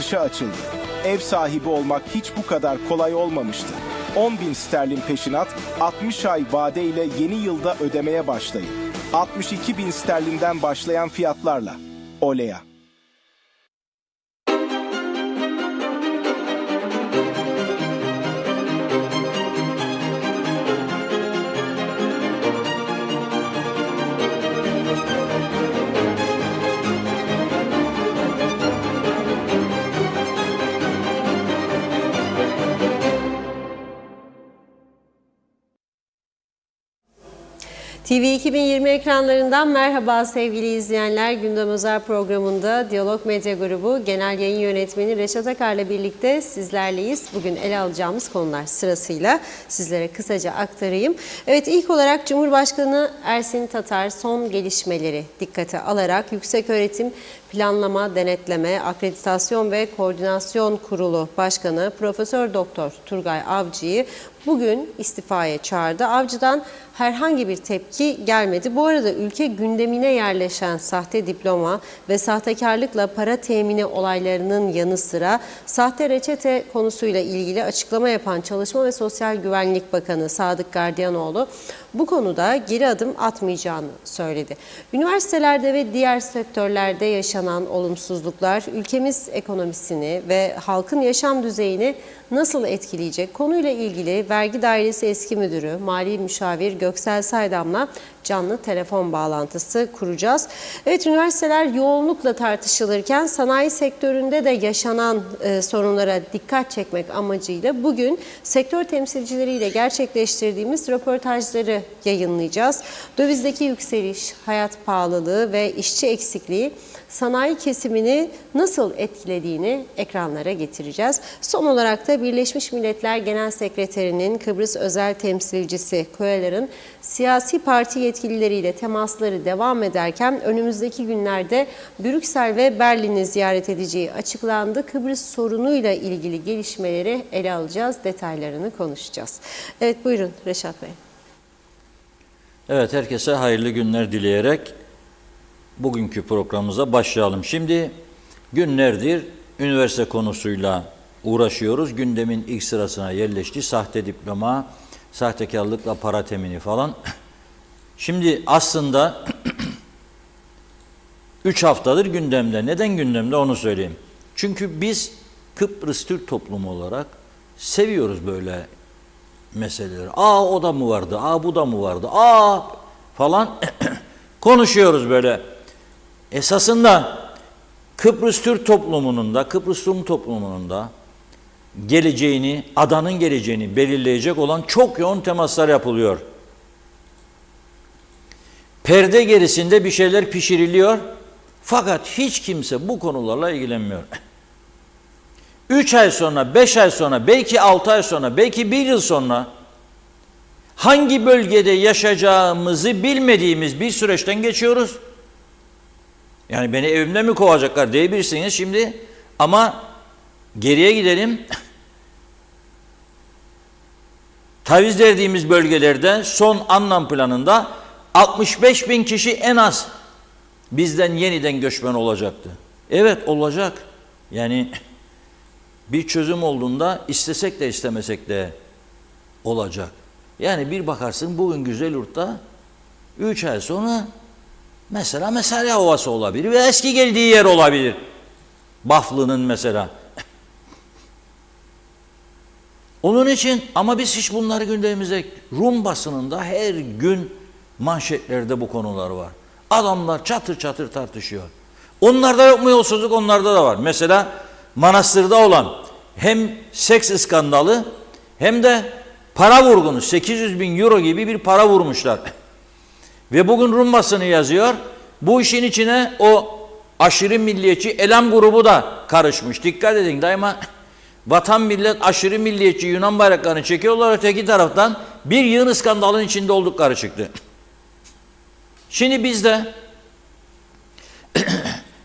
satışa açıldı. Ev sahibi olmak hiç bu kadar kolay olmamıştı. 10.000 sterlin peşinat, 60 ay vadeyle yeni yılda ödemeye başlayın. 62.000 sterlinden başlayan fiyatlarla. Olea. TV 2020 ekranlarından merhaba sevgili izleyenler. Gündem Özel programında Diyalog Medya Grubu Genel Yayın Yönetmeni Reşat Akar'la birlikte sizlerleyiz. Bugün ele alacağımız konular sırasıyla sizlere kısaca aktarayım. Evet, ilk olarak Cumhurbaşkanı Ersin Tatar son gelişmeleri dikkate alarak Yükseköğretim Planlama, Denetleme, Akreditasyon ve Koordinasyon Kurulu Başkanı Profesör Doktor Turgay Avcı'yı bugün istifaya çağırdı. Avcı'dan herhangi bir tepki gelmedi. Bu arada ülke gündemine yerleşen sahte diploma ve sahtekarlıkla para temini olaylarının yanı sıra sahte reçete konusuyla ilgili açıklama yapan Çalışma ve Sosyal Güvenlik Bakanı Sadık Gardiyanoğlu bu konuda geri adım atmayacağını söyledi. Üniversitelerde ve diğer sektörlerde yaşanan olumsuzluklar ülkemiz ekonomisini ve halkın yaşam düzeyini nasıl etkileyecek? Konuyla ilgili Vergi Dairesi Eski Müdürü Mali Müşavir Göksel Saydam'la canlı telefon bağlantısı kuracağız. Evet, üniversiteler yoğunlukla tartışılırken sanayi sektöründe de yaşanan sorunlara dikkat çekmek amacıyla bugün sektör temsilcileriyle gerçekleştirdiğimiz röportajları yayınlayacağız. Dövizdeki yükseliş, hayat pahalılığı ve işçi eksikliği sanayi kesimini nasıl etkilediğini ekranlara getireceğiz. Son olarak da Birleşmiş Milletler Genel Sekreterinin Kıbrıs Özel Temsilcisi Koyalar'ın siyasi parti yetkilileriyle temasları devam ederken önümüzdeki günlerde Brüksel ve Berlin'i ziyaret edeceği açıklandı. Kıbrıs sorunuyla ilgili gelişmeleri ele alacağız, detaylarını konuşacağız. Evet, buyurun Reşat Bey. Evet, herkese hayırlı günler dileyerek bugünkü programımıza başlayalım. Şimdi günlerdir üniversite konusuyla uğraşıyoruz. Gündemin ilk sırasına yerleşti. Sahte diploma, sahtekarlıkla para temini falan. Şimdi aslında 3 haftadır gündemde. Neden gündemde onu söyleyeyim. Çünkü biz Kıbrıs Türk toplumu olarak seviyoruz böyle meseleleri. O da mı vardı? Bu da mı vardı? Falan konuşuyoruz böyle. Esasında Kıbrıs Türk toplumunun da, Kıbrıs Rum toplumunun da geleceğini, adanın geleceğini belirleyecek olan çok yoğun temaslar yapılıyor. Perde gerisinde bir şeyler pişiriliyor. Fakat hiç kimse bu konularla ilgilenmiyor. 3 ay sonra, 5 ay sonra, belki 6 ay sonra, belki 1 yıl sonra hangi bölgede yaşayacağımızı bilmediğimiz bir süreçten geçiyoruz. Yani beni evimden mi kovacaklar diyebilirsiniz şimdi, ama geriye gidelim. Taviz verdiğimiz bölgelerde son anlam planında 65.000 kişi en az bizden yeniden göçmen olacaktı. Evet, olacak. Yani bir çözüm olduğunda istesek de istemesek de olacak. Yani bir bakarsın bugün Güzelyurt'ta 3 ay sonra mesela Mesarya Ovası olabilir ve eski geldiği yer olabilir. Baflı'nın mesela. Onun için ama biz hiç bunları gündemimize, Rum basınında her gün manşetlerde bu konular var. Adamlar çatır çatır tartışıyor. Onlarda yok mu yolsuzluk? Onlarda da var. Mesela Manastır'da olan hem seks iskandalı hem de para vurgunu, 800.000 euro gibi bir para vurmuşlar. Ve bugün Rum basını yazıyor. Bu işin içine o aşırı milliyetçi Elam grubu da karışmış. Dikkat edin, daima vatan millet aşırı milliyetçi Yunan bayraklarını çekiyorlar. Öteki taraftan bir yığın skandalın içinde oldukları çıktı. Şimdi bizde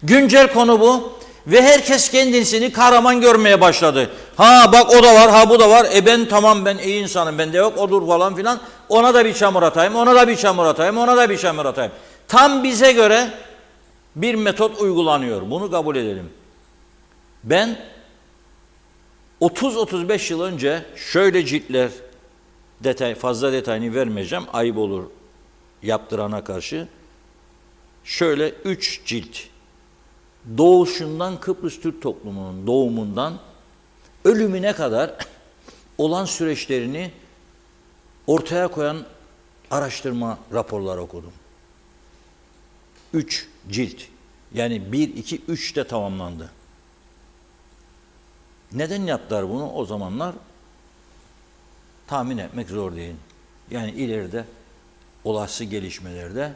güncel konu bu ve herkes kendisini kahraman görmeye başladı. Bak o da var, bu da var. Ben tamam, ben iyi insanım, bende yok odur falan filan. Ona da bir çamur atayım, ona da bir çamur atayım, ona da bir çamur atayım. Tam bize göre bir metot uygulanıyor. Bunu kabul edelim. Ben 30-35 yıl önce şöyle ciltler, fazla detayını vermeyeceğim, ayıp olur yaptırana karşı. Şöyle 3 cilt. Doğuşundan, Kıbrıs Türk toplumunun doğumundan ölümüne kadar olan süreçlerini ortaya koyan araştırma raporları okudum. 3 cilt. Yani 1, 2, 3 de tamamlandı. Neden yaptılar bunu? O zamanlar tahmin etmek zor değil. Yani ileride olası gelişmelerde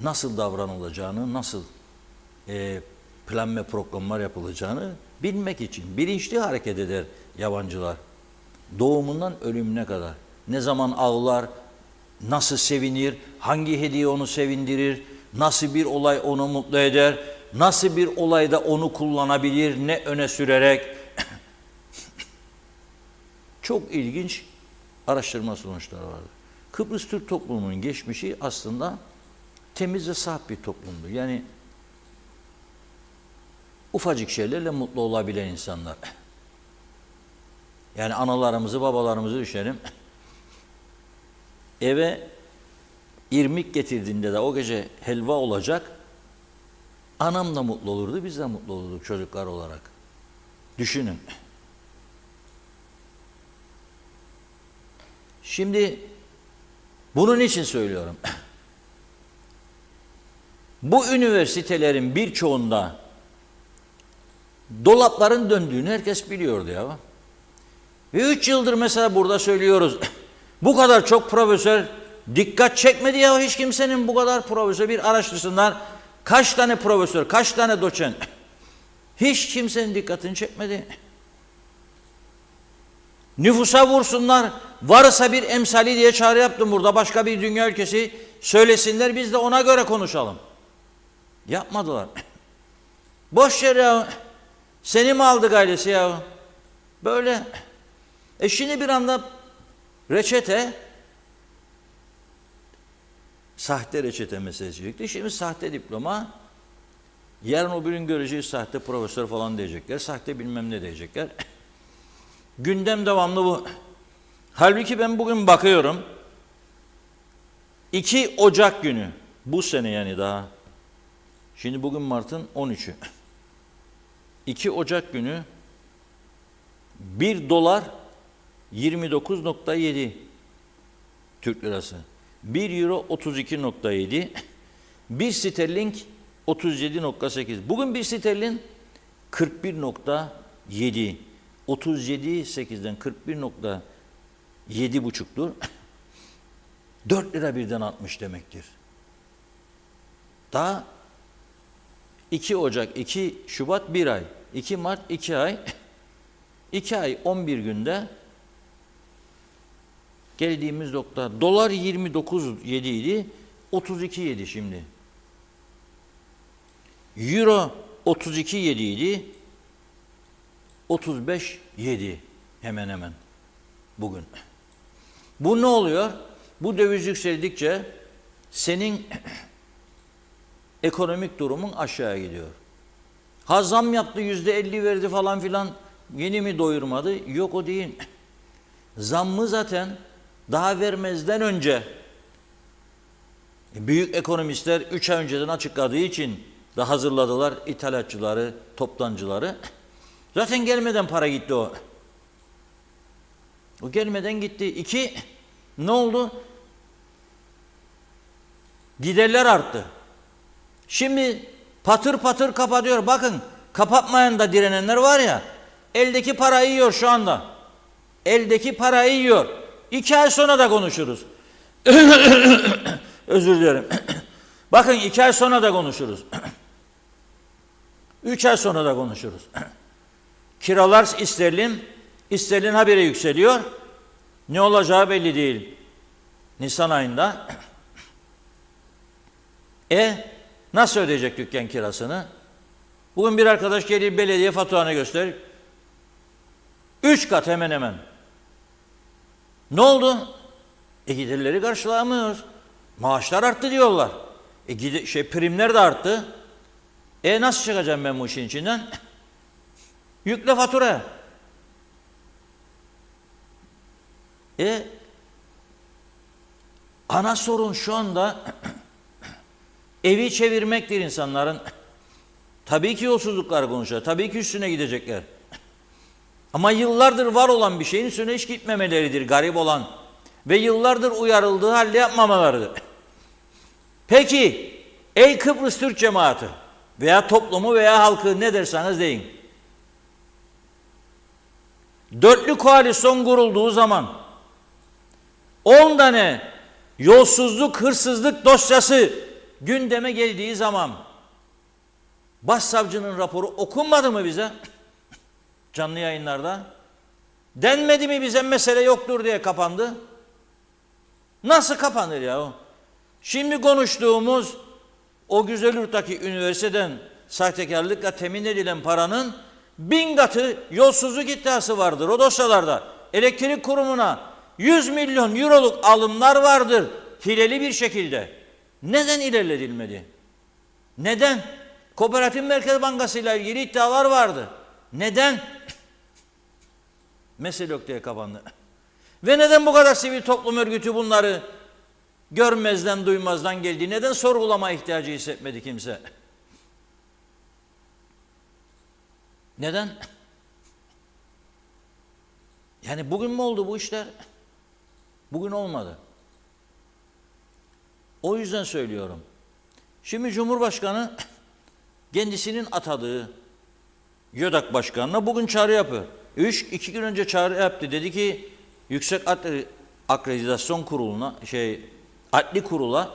nasıl davranılacağını, nasıl plan ve programlar yapılacağını bilmek için bilinçli hareket eder yabancılar. Doğumundan ölümüne kadar. Ne zaman ağlar, nasıl sevinir, hangi hediye onu sevindirir, nasıl bir olay onu mutlu eder, nasıl bir olayda onu kullanabilir, ne öne sürerek. Çok ilginç araştırma sonuçları vardı. Kıbrıs Türk toplumunun geçmişi aslında temiz ve saf bir toplumdu. Yani ufacık şeylerle mutlu olabilen insanlar. Yani analarımızı, babalarımızı düşünelim. Eve irmik getirdiğinde de o gece helva olacak. Anam da mutlu olurdu, biz de mutlu olurduk çocuklar olarak. Düşünün. Şimdi bunun için söylüyorum. Bu üniversitelerin birçoğunda dolapların döndüğünü herkes biliyordu ya. Ve 3 yıldır mesela burada söylüyoruz. Bu kadar çok profesör dikkat çekmedi ya hiç kimsenin bu kadar profesör bir araştırsınlar. Kaç tane profesör, kaç tane doçent. Hiç kimsenin dikkatini çekmedi. Nüfusa vursunlar. Varsa bir emsali diye çağrı yaptım burada. Başka bir dünya ülkesi söylesinler biz de ona göre konuşalım. Yapmadılar. Boş yer ya. Seni mi aldık ailesi ya? Böyle. Şimdi bir anda reçete sahte reçete meselesi çıktı. Şimdi sahte diploma yarın o gün göreceğiz sahte profesör falan diyecekler. Sahte bilmem ne diyecekler. Gündem devamlı bu. Halbuki ben bugün bakıyorum 2 Ocak günü bu sene yani daha şimdi bugün Mart'ın 13'ü 2 Ocak günü 1 dolar 29.7 Türk lirası 1 euro 32.7 1 sterling 37.8 bugün 1 sterlin 41.7 37.8'den 41.7,5'tur. 4 lira birden artmış demektir. Daha 2 Ocak, 2 Şubat 1 ay, 2 Mart 2 ay, 2 ay 11 günde geldiğimiz nokta. Dolar 29.7 idi, 32.7 şimdi. Euro 32.7 idi, 35.7 hemen hemen bugün. Bu ne oluyor? Bu döviz yükseldikçe senin ekonomik durumun aşağıya gidiyor. Ha zam yaptı %50 verdi falan filan yeni mi doyurmadı? Yok o değil. Zammı zaten daha vermezden önce büyük ekonomistler 3 ay önceden açıkladığı için de hazırladılar ithalatçıları, toptancıları. Zaten gelmeden para gitti o. O gelmeden gitti. 2, ne oldu? Giderler arttı. Şimdi patır patır kapatıyor. Bakın kapatmayan da direnenler var ya, eldeki parayı yiyor şu anda. Eldeki parayı yiyor. 2 ay sonra da konuşuruz. Özür dilerim. Bakın 2 ay sonra da konuşuruz. 3 ay sonra da konuşuruz. Kiralar sterlin habire yükseliyor. Ne olacağı belli değil. Nisan ayında. Nasıl ödeyecek dükkan kirasını? Bugün bir arkadaş geliyor belediye faturanı gösterir. 3 kat hemen hemen. Ne oldu? Giderleri karşılayamıyoruz. Maaşlar arttı diyorlar. Primler de arttı. Nasıl çıkacağım ben bu işin içinden? Yükle faturaya. Ana sorun şu anda evi çevirmektir insanların. Tabii ki yolsuzluklar konuşacak. Tabii ki üstüne gidecekler. Ama yıllardır var olan bir şeyin üstüne hiç gitmemeleridir garip olan. Ve yıllardır uyarıldığı halde yapmamalarıdır. Peki ey Kıbrıs Türk cemaati veya toplumu veya halkı ne derseniz deyin. Dörtlü koalisyon kurulduğu zaman 10 tane yolsuzluk, hırsızlık dosyası gündeme geldiği zaman başsavcının raporu okunmadı mı bize? Canlı yayınlarda. Denmedi mi bize mesele yoktur diye kapandı? Nasıl kapanır ya o? Şimdi konuştuğumuz o Güzelurt'taki üniversiteden sahtekarlıkla temin edilen paranın 1000 katı yolsuzluk iddiası vardır o dosyalarda. Elektrik kurumuna 100 milyon euroluk alımlar vardır hileli bir şekilde. Neden ilerletilmedi? Neden? Kooperatif Merkez Bankası ile ilgili iddialar vardı. Neden? Mesele yok diye kapandı. Ve neden bu kadar sivil toplum örgütü bunları görmezden duymazdan geldi? Neden sorgulama ihtiyacı hissetmedi kimse? Neden? Yani bugün mü oldu bu işler? Bugün olmadı. O yüzden söylüyorum. Şimdi Cumhurbaşkanı kendisinin atadığı YÖDAK Başkanı'na bugün çağrı yapıyor. 2 gün önce çağrı yaptı. Dedi ki Yüksek Akreditasyon Kurulu'na Adli Kurul'a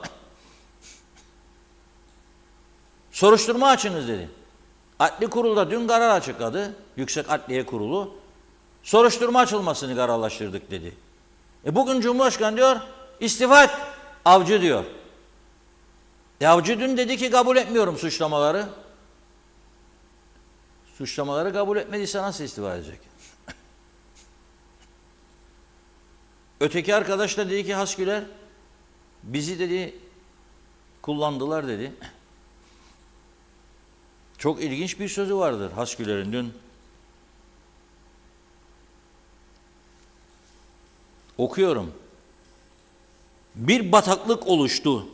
soruşturma açınız dedi. Adli Kurul'da dün karar açıkladı. Yüksek Adliye Kurulu. Soruşturma açılmasını kararlaştırdık dedi. Bugün Cumhurbaşkanı diyor istifa et Avcı diyor. Avcı dün dedi ki kabul etmiyorum suçlamaları. Suçlamaları kabul etmediyse nasıl istifa edecek? Öteki arkadaş da dedi ki Hasgüler bizi dedi kullandılar dedi. Çok ilginç bir sözü vardır Hasgüler'in dün. Okuyorum. Bir bataklık oluştu.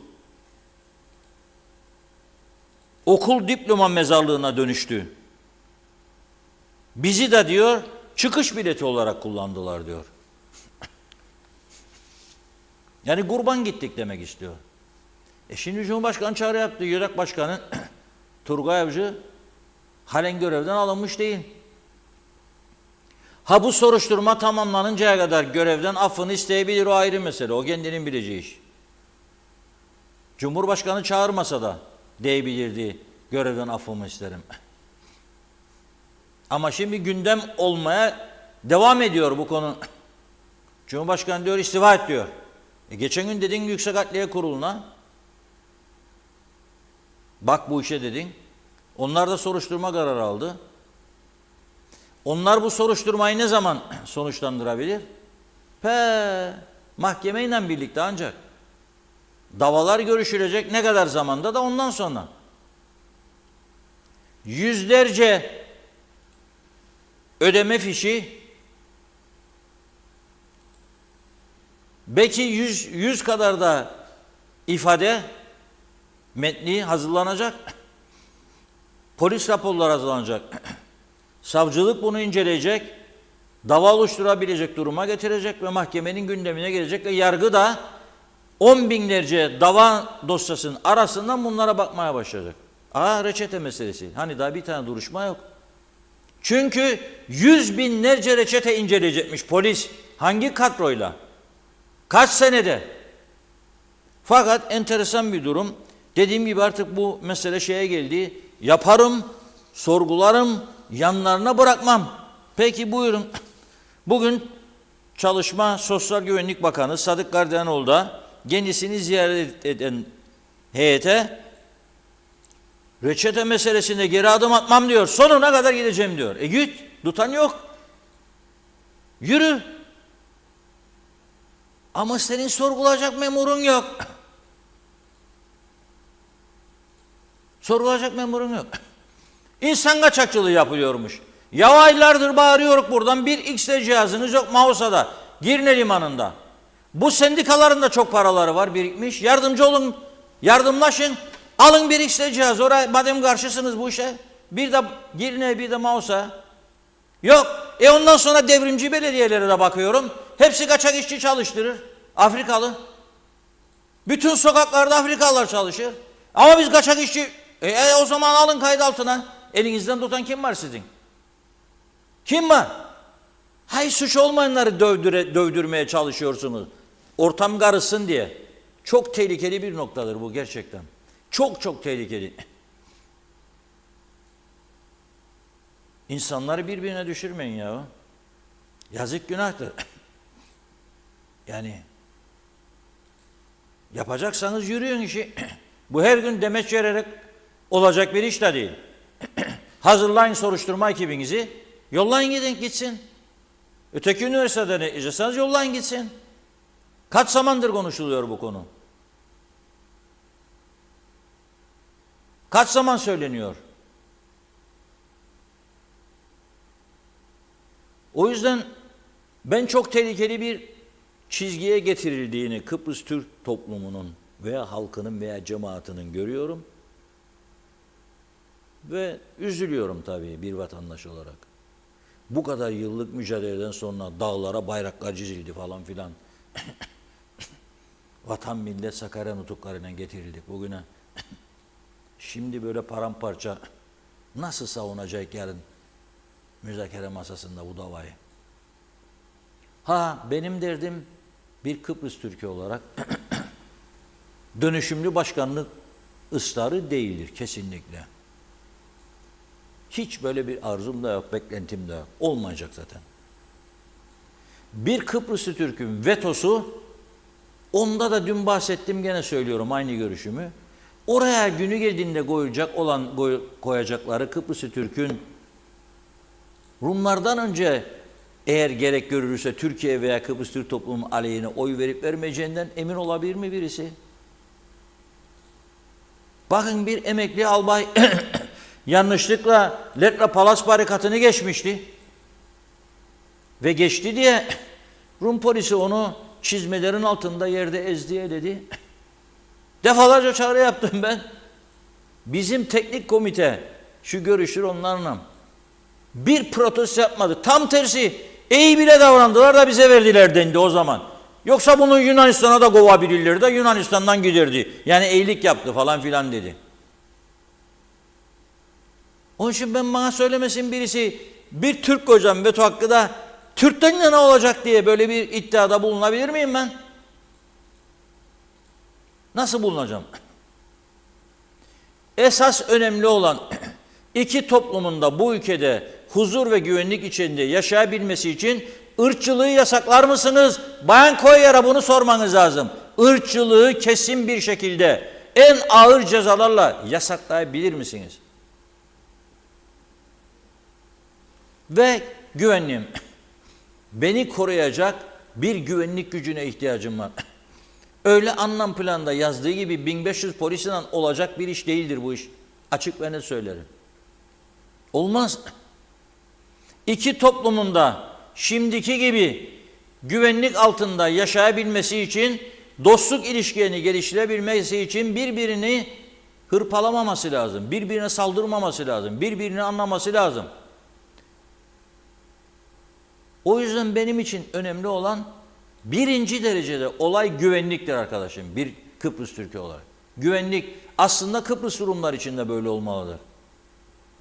Okul diploma mezarlığına dönüştü. Bizi de diyor çıkış bileti olarak kullandılar diyor. Yani kurban gittik demek istiyor. Şimdi Cumhurbaşkanı çağrı yaptı. YÖDAK Başkanı Turgay Avcı halen görevden alınmış değil. Ha bu soruşturma tamamlanıncaya kadar görevden affını isteyebilir, o ayrı mesele. O kendinin bileceği iş. Cumhurbaşkanı çağırmasa da diyebilirdi görevden affımı isterim. Ama şimdi gündem olmaya devam ediyor bu konu. Cumhurbaşkanı diyor istifa et diyor. Geçen gün dedin Yüksek Adliye Kurulu'na bak bu işe dedin. Onlar da soruşturma kararı aldı. Onlar bu soruşturmayı ne zaman sonuçlandırabilir? Mahkemeyle birlikte ancak. Davalar görüşülecek ne kadar zamanda da ondan sonra. Yüzlerce ödeme fişi, belki 100 kadar da ifade metni hazırlanacak. Polis raporları hazırlanacak. Savcılık bunu inceleyecek. Dava oluşturabilecek duruma getirecek ve mahkemenin gündemine gelecek ve yargı da 10 binlerce dava dosyasının arasından bunlara bakmaya başlayacak. Reçete meselesi. Hani daha bir tane duruşma yok. Çünkü 100 binlerce reçete inceleyecekmiş polis. Hangi kadroyla? Kaç senede? Fakat enteresan bir durum. Dediğim gibi artık bu mesele şeye geldi. Yaparım, sorgularım, yanlarına bırakmam. Peki buyurun. Bugün Çalışma Sosyal Güvenlik Bakanı Sadık Gardiyanoğlu da kendisini ziyaret eden heyete reçete meselesinde geri adım atmam diyor. Sonuna kadar gideceğim diyor. Git. Tutan yok. Yürü. Ama senin sorgulayacak memurun yok. Sorgulayacak memurun yok. İnsan kaçakçılığı yapılıyormuş. Ya aylardır bağırıyoruz buradan bir X-ray cihazınız yok Mausa'da. Girne Limanı'nda. Bu sendikaların da çok paraları var birikmiş. Yardımcı olun, yardımlaşın. Alın bir X-ray cihaz. Oraya madem karşısınız bu işe. Bir de Girne bir de Mausa. Yok. Ondan sonra devrimci belediyelere de bakıyorum. Hepsi kaçak işçi çalıştırır. Afrikalı. Bütün sokaklarda Afrikalılar çalışır. Ama biz kaçak işçi... o zaman alın kayıt altına. Elinizden tutan kim var sizin? Kim var? Hay suç olmayanları dövdürmeye çalışıyorsunuz. Ortam karışsın diye. Çok tehlikeli bir noktadır bu gerçekten. Çok çok tehlikeli. İnsanları birbirine düşürmeyin ya. Yazık günahtır. Yani yapacaksanız yürüyün işi. Bu her gün demeç vererek olacak bir iş de değil. Hazırlayın soruşturma ekibinizi. Yollayın gitsin. Öteki üniversitede ne izleseniz yollayın gitsin. Kaç zamandır konuşuluyor bu konu? Kaç zaman söyleniyor? O yüzden ben çok tehlikeli bir çizgiye getirildiğini Kıbrıs Türk toplumunun veya halkının veya cemaatinin görüyorum. Ve üzülüyorum tabii bir vatandaş olarak. Bu kadar yıllık mücadeleden sonra dağlara bayraklar çizildi falan filan. Vatan millet Sakarya nutuklarına getirildik bugüne. Şimdi böyle paramparça nasıl savunacak yarın müzakere masasında bu davayı? Benim derdim bir Kıbrıs Türk'ü olarak dönüşümlü başkanlık ısrarı değildir kesinlikle. Hiç böyle bir arzum da yok, beklentim de yok. Olmayacak zaten. Bir Kıbrıs Türk'ün vetosu, onda da dün bahsettim gene söylüyorum aynı görüşümü. Oraya günü geldiğinde koyacakları Kıbrıs Türk'ün Rumlardan önce eğer gerek görülürse Türkiye veya Kıbrıs Türk toplumunun aleyhine oy verip vermeyeceğinden emin olabilir mi birisi? Bakın bir emekli albay yanlışlıkla Letra Palas barikatını geçmişti. Ve geçti diye Rum polisi onu çizmelerin altında yerde ezdiye dedi. Defalarca çağrı yaptım ben. Bizim teknik komite şu görüşür onlarla. Bir protesto yapmadı. Tam tersi iyi bile davrandılar da bize verdiler dendi o zaman. Yoksa bunu Yunanistan'a da kovabilirlerdi de Yunanistan'dan giderdi. Yani iyilik yaptı falan filan dedi. Onun için bana söylemesin birisi bir Türk hocam veto hakkı da Türk'ten ne olacak diye böyle bir iddiada bulunabilir miyim ben? Nasıl bulunacağım? Esas önemli olan iki toplumun da bu ülkede huzur ve güvenlik içinde yaşayabilmesi için ırkçılığı yasaklar mısınız? Bayan Koyer'e bunu sormanız lazım. Irkçılığı kesin bir şekilde en ağır cezalarla yasaklayabilir misiniz? Ve güvenliğim. Beni koruyacak bir güvenlik gücüne ihtiyacım var. Öyle anlam planda yazdığı gibi 1500 polisiyle olacak bir iş değildir bu iş. Açık ve net söylerim. Olmaz. İki toplumun da şimdiki gibi güvenlik altında yaşayabilmesi için, dostluk ilişkilerini geliştirebilmesi için birbirini hırpalamaması lazım. Birbirine saldırmaması lazım. Birbirini anlaması lazım. O yüzden benim için önemli olan birinci derecede olay güvenliktir arkadaşım. Bir Kıbrıs Türk'ü olarak. Güvenlik aslında Kıbrıs Rumlar için de böyle olmalıdır.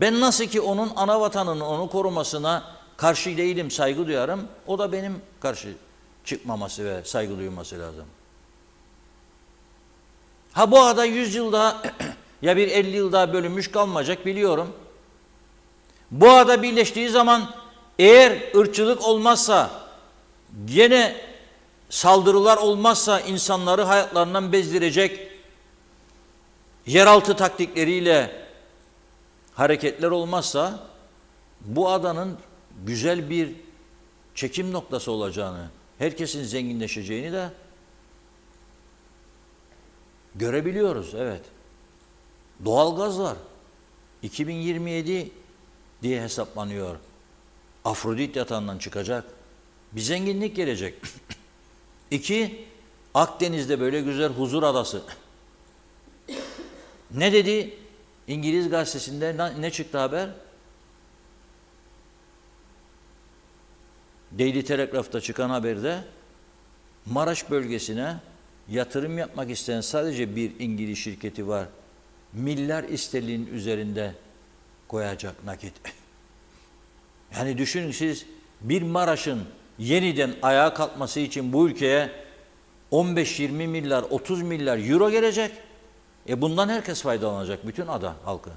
Ben nasıl ki onun ana vatanını, onu korumasına karşı değilim, saygı duyarım. O da benim karşı çıkmaması ve saygı duyması lazım. Bu ada 100 yıl daha ya bir 50 yıl daha bölünmüş kalmayacak biliyorum. Bu ada birleştiği zaman eğer ırkçılık olmazsa, gene saldırılar olmazsa, insanları hayatlarından bezdirecek yeraltı taktikleriyle hareketler olmazsa, bu adanın güzel bir çekim noktası olacağını, herkesin zenginleşeceğini de görebiliyoruz. Evet. Doğalgaz var. 2027 diye hesaplanıyor. Afrodit yatağından çıkacak. bir zenginlik gelecek. İki, Akdeniz'de böyle güzel huzur adası. Ne dedi? İngiliz gazetesinde ne çıktı haber? Daily Telegraph'ta çıkan haberde Maraş bölgesine yatırım yapmak isteyen sadece bir İngiliz şirketi var. Milyar sterlin üzerinde koyacak nakit. Yani düşünün siz, bir Maraş'ın yeniden ayağa kalkması için bu ülkeye 15-20 milyar, 30 milyar euro gelecek. Bundan herkes faydalanacak, bütün ada halkı.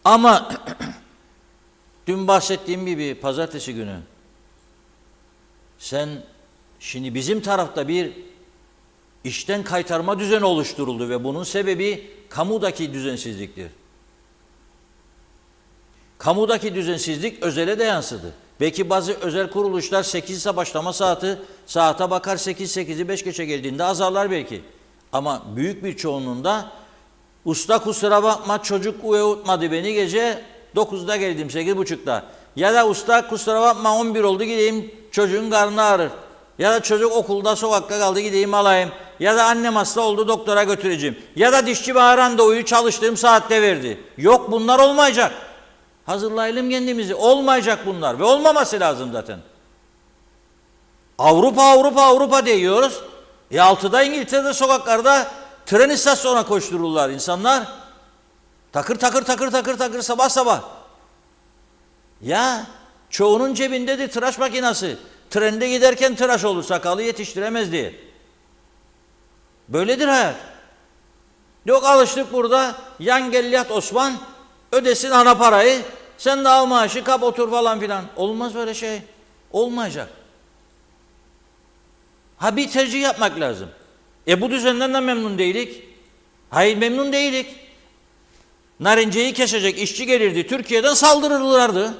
Ama dün bahsettiğim gibi pazartesi günü şimdi bizim tarafta bir işten kaytarma düzeni oluşturuldu ve bunun sebebi kamudaki düzensizliktir. Kamudaki düzensizlik özele de yansıdı. Belki bazı özel kuruluşlar 8 ise başlama saate bakar 8'i 5 geçe geldiğinde azarlar belki. Ama büyük bir çoğunluğunda usta kusura bakma çocuk uyutmadı beni gece 9'da geldim 8.30'da. Ya da usta kusura bakma 11 oldu gideyim çocuğun karnı ağrır. Ya da çocuk okulda sokakta kaldı gideyim alayım. Ya da annem hasta oldu doktora götüreceğim. Ya da dişçi bana randevuyu çalıştığım saatte verdi. Yok, bunlar olmayacak. Hazırlayalım kendimizi. Olmayacak bunlar ve olmaması lazım zaten. Avrupa diyoruz. 6'da İngiltere'de sokaklarda tren istasyonuna koştururlar insanlar. Takır takır sabah sabah. Ya çoğunun cebindedir tıraş makinesi. Trende giderken tıraş olur, sakalı yetiştiremez diye. Böyledir hayat. Yok, alıştık burada yan gel yat Osman, ödesin ana parayı, sen de al maaşı kap otur falan filan. Olmaz böyle şey. Olmayacak. Bir tercih yapmak lazım. Bu düzenden de memnun değilik. Hayır, memnun değilik. Narinceyi kesecek işçi gelirdi, Türkiye'den saldırırlardı.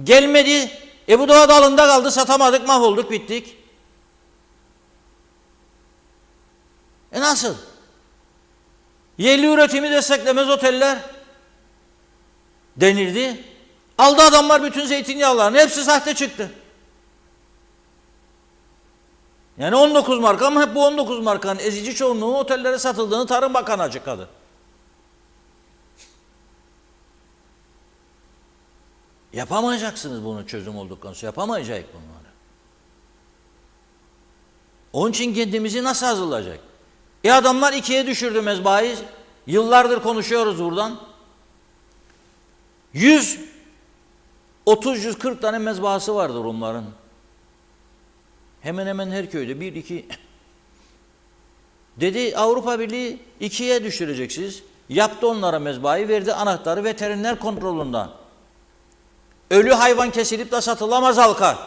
Gelmedi. Bu doğa dalında kaldı, satamadık, mahvolduk, bittik. Nasıl? Yerli üretimi desteklemez oteller denildi. Aldı adamlar bütün zeytinyağlarını, hepsi sahte çıktı. Yani 19 marka ama hep bu 19 markanın ezici çoğunluğu otellere satıldığını Tarım Bakanı açıkladı. Yapamayacaksınız bunu çözüm olduktan sonra. Yapamayacak bunları. Onun için kendimizi nasıl hazırlayacak? Adamlar 2'ye düşürdü mezbahayı. Yıllardır konuşuyoruz buradan. 130-140 tane mezbahası vardır Rumların. Hemen hemen her köyde 1-2. Dedi Avrupa Birliği 2'ye düşüreceksiniz. Yaptı onlara mezbahayı, verdi anahtarı veteriner kontrolünden. Ölü hayvan kesilip de satılamaz halka.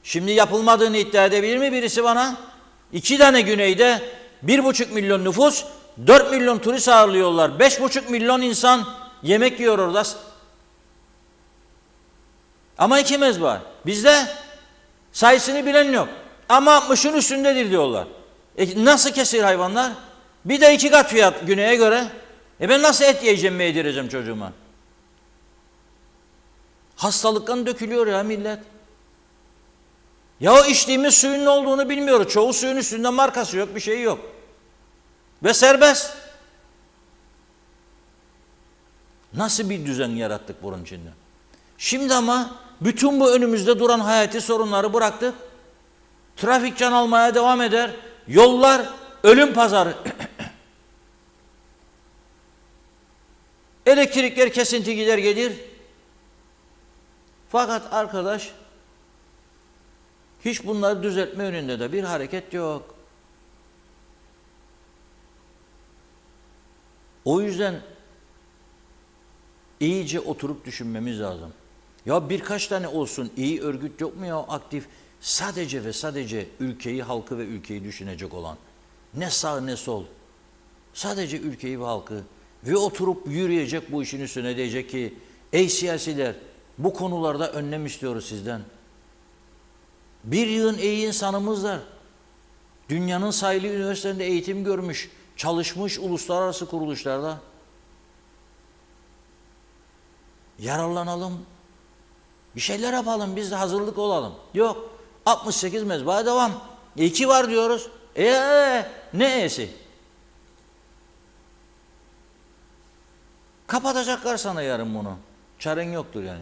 Şimdi yapılmadığını iddia edebilir mi birisi bana? 2 tane güneyde 1,5 milyon nüfus, 4 milyon turist ağırlıyorlar. 5,5 milyon insan yemek yiyor orada. Ama 2 mezba. Bizde sayısını bilen yok. Ama 60'ın üstündedir diyorlar. Nasıl kesir hayvanlar? Bir de 2 kat fiyat güneye göre. Ben nasıl et yiyeceğim, mi yedireceğim çocuğuma? Hastalıktan dökülüyor ya millet. Ya o içtiğimiz suyun ne olduğunu bilmiyoruz. Çoğu suyun üstünde markası yok, bir şey yok. Ve serbest. Nasıl bir düzen yarattık bunun içinde? Şimdi ama bütün bu önümüzde duran hayati sorunları bıraktık. Trafik can almaya devam eder. Yollar ölüm pazarı. Elektrikler kesinti gider gelir. Fakat arkadaş hiç bunları düzeltme yönünde de bir hareket yok. O yüzden iyice oturup düşünmemiz lazım. Ya birkaç tane olsun iyi örgüt yok mu ya aktif? Sadece ve sadece ülkeyi, halkı ve ülkeyi düşünecek olan. Ne sağ ne sol. Sadece ülkeyi ve halkı. Ve oturup yürüyecek bu işin üstüne, diyecek ki ey siyasiler, bu konularda önlem istiyoruz sizden. Bir yığın iyi insanımız var. Dünyanın sayılı üniversitelerinde eğitim görmüş, çalışmış uluslararası kuruluşlarda. yararlanalım. Bir şeyler yapalım, biz de hazırlık olalım. Yok, 68 mezbahaya devam. 2 var diyoruz. Ne e'si? Kapatacaklar sana yarın bunu. Çaren yoktur yani.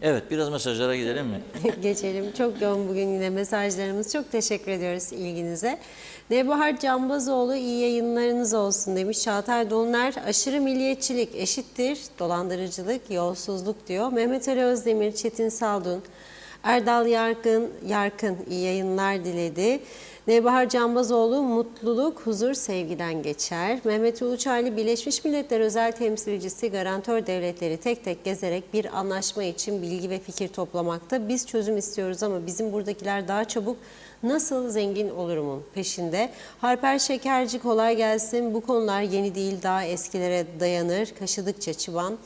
Evet, biraz mesajlara gidelim mi? Geçelim. Çok yoğun bugün yine mesajlarımız. Çok teşekkür ediyoruz ilginize. Nebahar Cambazoğlu iyi yayınlarınız olsun demiş. Çağatay Dolunay aşırı milliyetçilik eşittir dolandırıcılık, yolsuzluk diyor. Mehmet Ali Özdemir, Çetin Saldun, Erdal Yarkın iyi yayınlar diledi. Nebahar Cambazoğlu mutluluk, huzur, sevgiden geçer. Mehmet Uluçaylı Birleşmiş Milletler Özel Temsilcisi garantör devletleri tek tek gezerek bir anlaşma için bilgi ve fikir toplamakta. Biz çözüm istiyoruz ama bizim buradakiler daha çabuk nasıl zengin olurumun peşinde. Harper Şekerci kolay gelsin. Bu konular yeni değil, daha eskilere dayanır. Kaşıdıkça çıban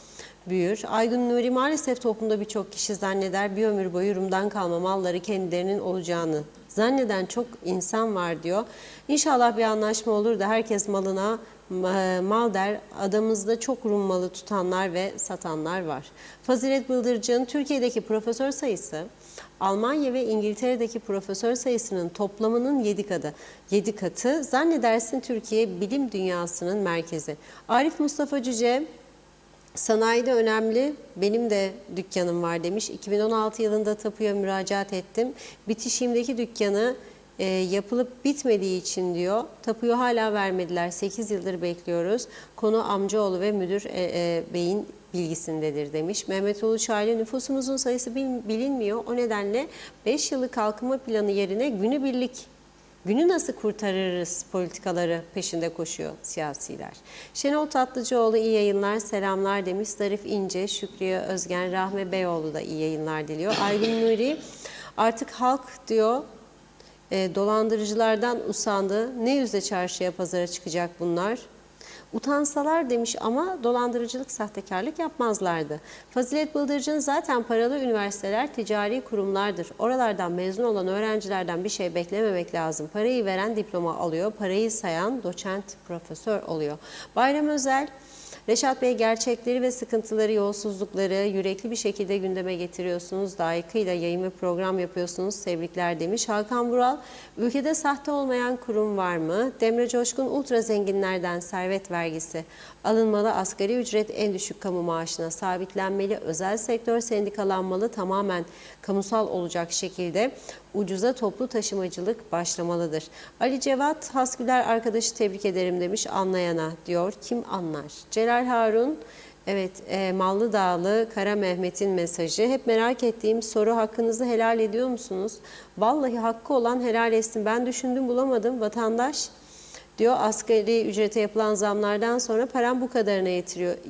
büyür. Aygun Nuri maalesef toplumda birçok kişi zanneder bir ömür boyu Rum'dan kalma malları kendilerinin olacağını zanneden çok insan var diyor. İnşallah bir anlaşma olur da herkes malına mal der. Adamızda çok Rum malı tutanlar ve satanlar var. Fazilet Bıldırcın, Türkiye'deki profesör sayısı Almanya ve İngiltere'deki profesör sayısının toplamının 7 katı. Zannedersin Türkiye bilim dünyasının merkezi. Arif Mustafa Cüce, sanayide önemli, benim de dükkanım var demiş. 2016 yılında tapuya müracaat ettim. Bitişimdeki dükkanı yapılıp bitmediği için diyor. Tapuyu hala vermediler. 8 yıldır bekliyoruz. Konu amcaoğlu ve müdür beyin bilgisindedir demiş. Mehmet Uluçaylı nüfusumuzun sayısı bilinmiyor. O nedenle 5 yıllık kalkınma planı yerine günü nasıl kurtarırız politikaları peşinde koşuyor siyasiler. Şenol Tatlıcıoğlu iyi yayınlar, selamlar demiş. Zarif İnce, Şükriye Özgen, Rahme Beyoğlu da iyi yayınlar diliyor. Aygün Nuri artık halk diyor dolandırıcılardan usandı. Ne yüzle çarşıya pazara çıkacak bunlar? Utansalar demiş ama dolandırıcılık, sahtekarlık yapmazlardı. Fazilet Bıldırcın zaten paralı üniversiteler ticari kurumlardır. Oralardan mezun olan öğrencilerden bir şey beklememek lazım. Parayı veren diploma alıyor, parayı sayan doçent, profesör oluyor. Bayram Özel, Reşat Bey gerçekleri ve sıkıntıları, yolsuzlukları yürekli bir şekilde gündeme getiriyorsunuz. Layıkıyla yayın ve program yapıyorsunuz. Tebrikler demiş. Hakan Vural, ülkede sahte olmayan kurum var mı? Demre Coşkun, ultra zenginlerden servet vergisi alınmalı. Asgari ücret en düşük kamu maaşına sabitlenmeli. Özel sektör sendikalanmalı. Tamamen kamusal olacak şekilde ucuza toplu taşımacılık başlamalıdır. Ali Cevat, Hasküler arkadaşı tebrik ederim demiş, anlayana diyor. Kim anlar? Celal Harun, evet, Mallı Dağlı Kara Mehmet'in mesajı. Hep merak ettiğim soru, hakkınızı helal ediyor musunuz? Vallahi hakkı olan helal etsin. Ben düşündüm bulamadım. Vatandaş diyor asgari ücrete yapılan zamlardan sonra param bu kadarına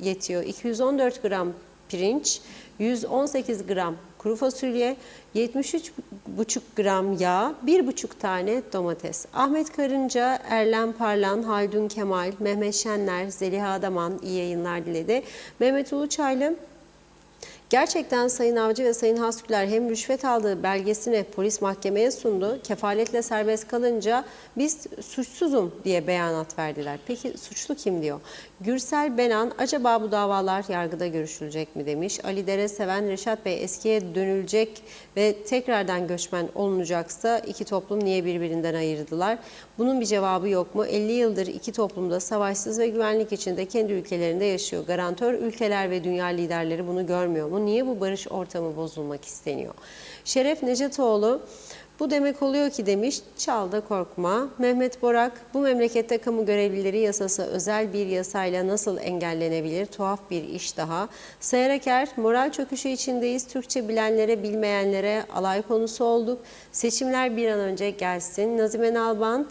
yetiyor. 214 gram pirinç, 118 gram kuru fasulye, 73,5 gram yağ, 1,5 tane domates. Ahmet Karınca, Erlen Parlan, Haldun Kemal, Mehmet Şenler, Zeliha Adaman iyi yayınlar diledi. Mehmet Uluçaylı, gerçekten Sayın Avcı ve Sayın Hasküler hem rüşvet aldığı belgesini polis mahkemeye sundu. Kefaletle serbest kalınca biz suçsuzum diye beyanat verdiler. Peki suçlu kim diyor? Gürsel Benan, acaba bu davalar yargıda görüşülecek mi demiş. Ali Dere Seven, Reşat Bey eskiye dönülecek ve tekrardan göçmen olunacaksa iki toplum niye birbirinden ayırdılar? Bunun bir cevabı yok mu? 50 yıldır iki toplumda savaşsız ve güvenlik içinde kendi ülkelerinde yaşıyor. Garantör ülkeler ve dünya liderleri bunu görmüyor mu? Niye bu barış ortamı bozulmak isteniyor? Şeref Necatoğlu, bu demek oluyor ki demiş, çal da korkma. Mehmet Borak, bu memlekette kamu görevlileri yasası özel bir yasayla nasıl engellenebilir? Tuhaf bir iş daha. Sayar Aker, moral çöküşü içindeyiz. Türkçe bilenlere, bilmeyenlere alay konusu olduk. Seçimler bir an önce gelsin. Nazime Nalbant,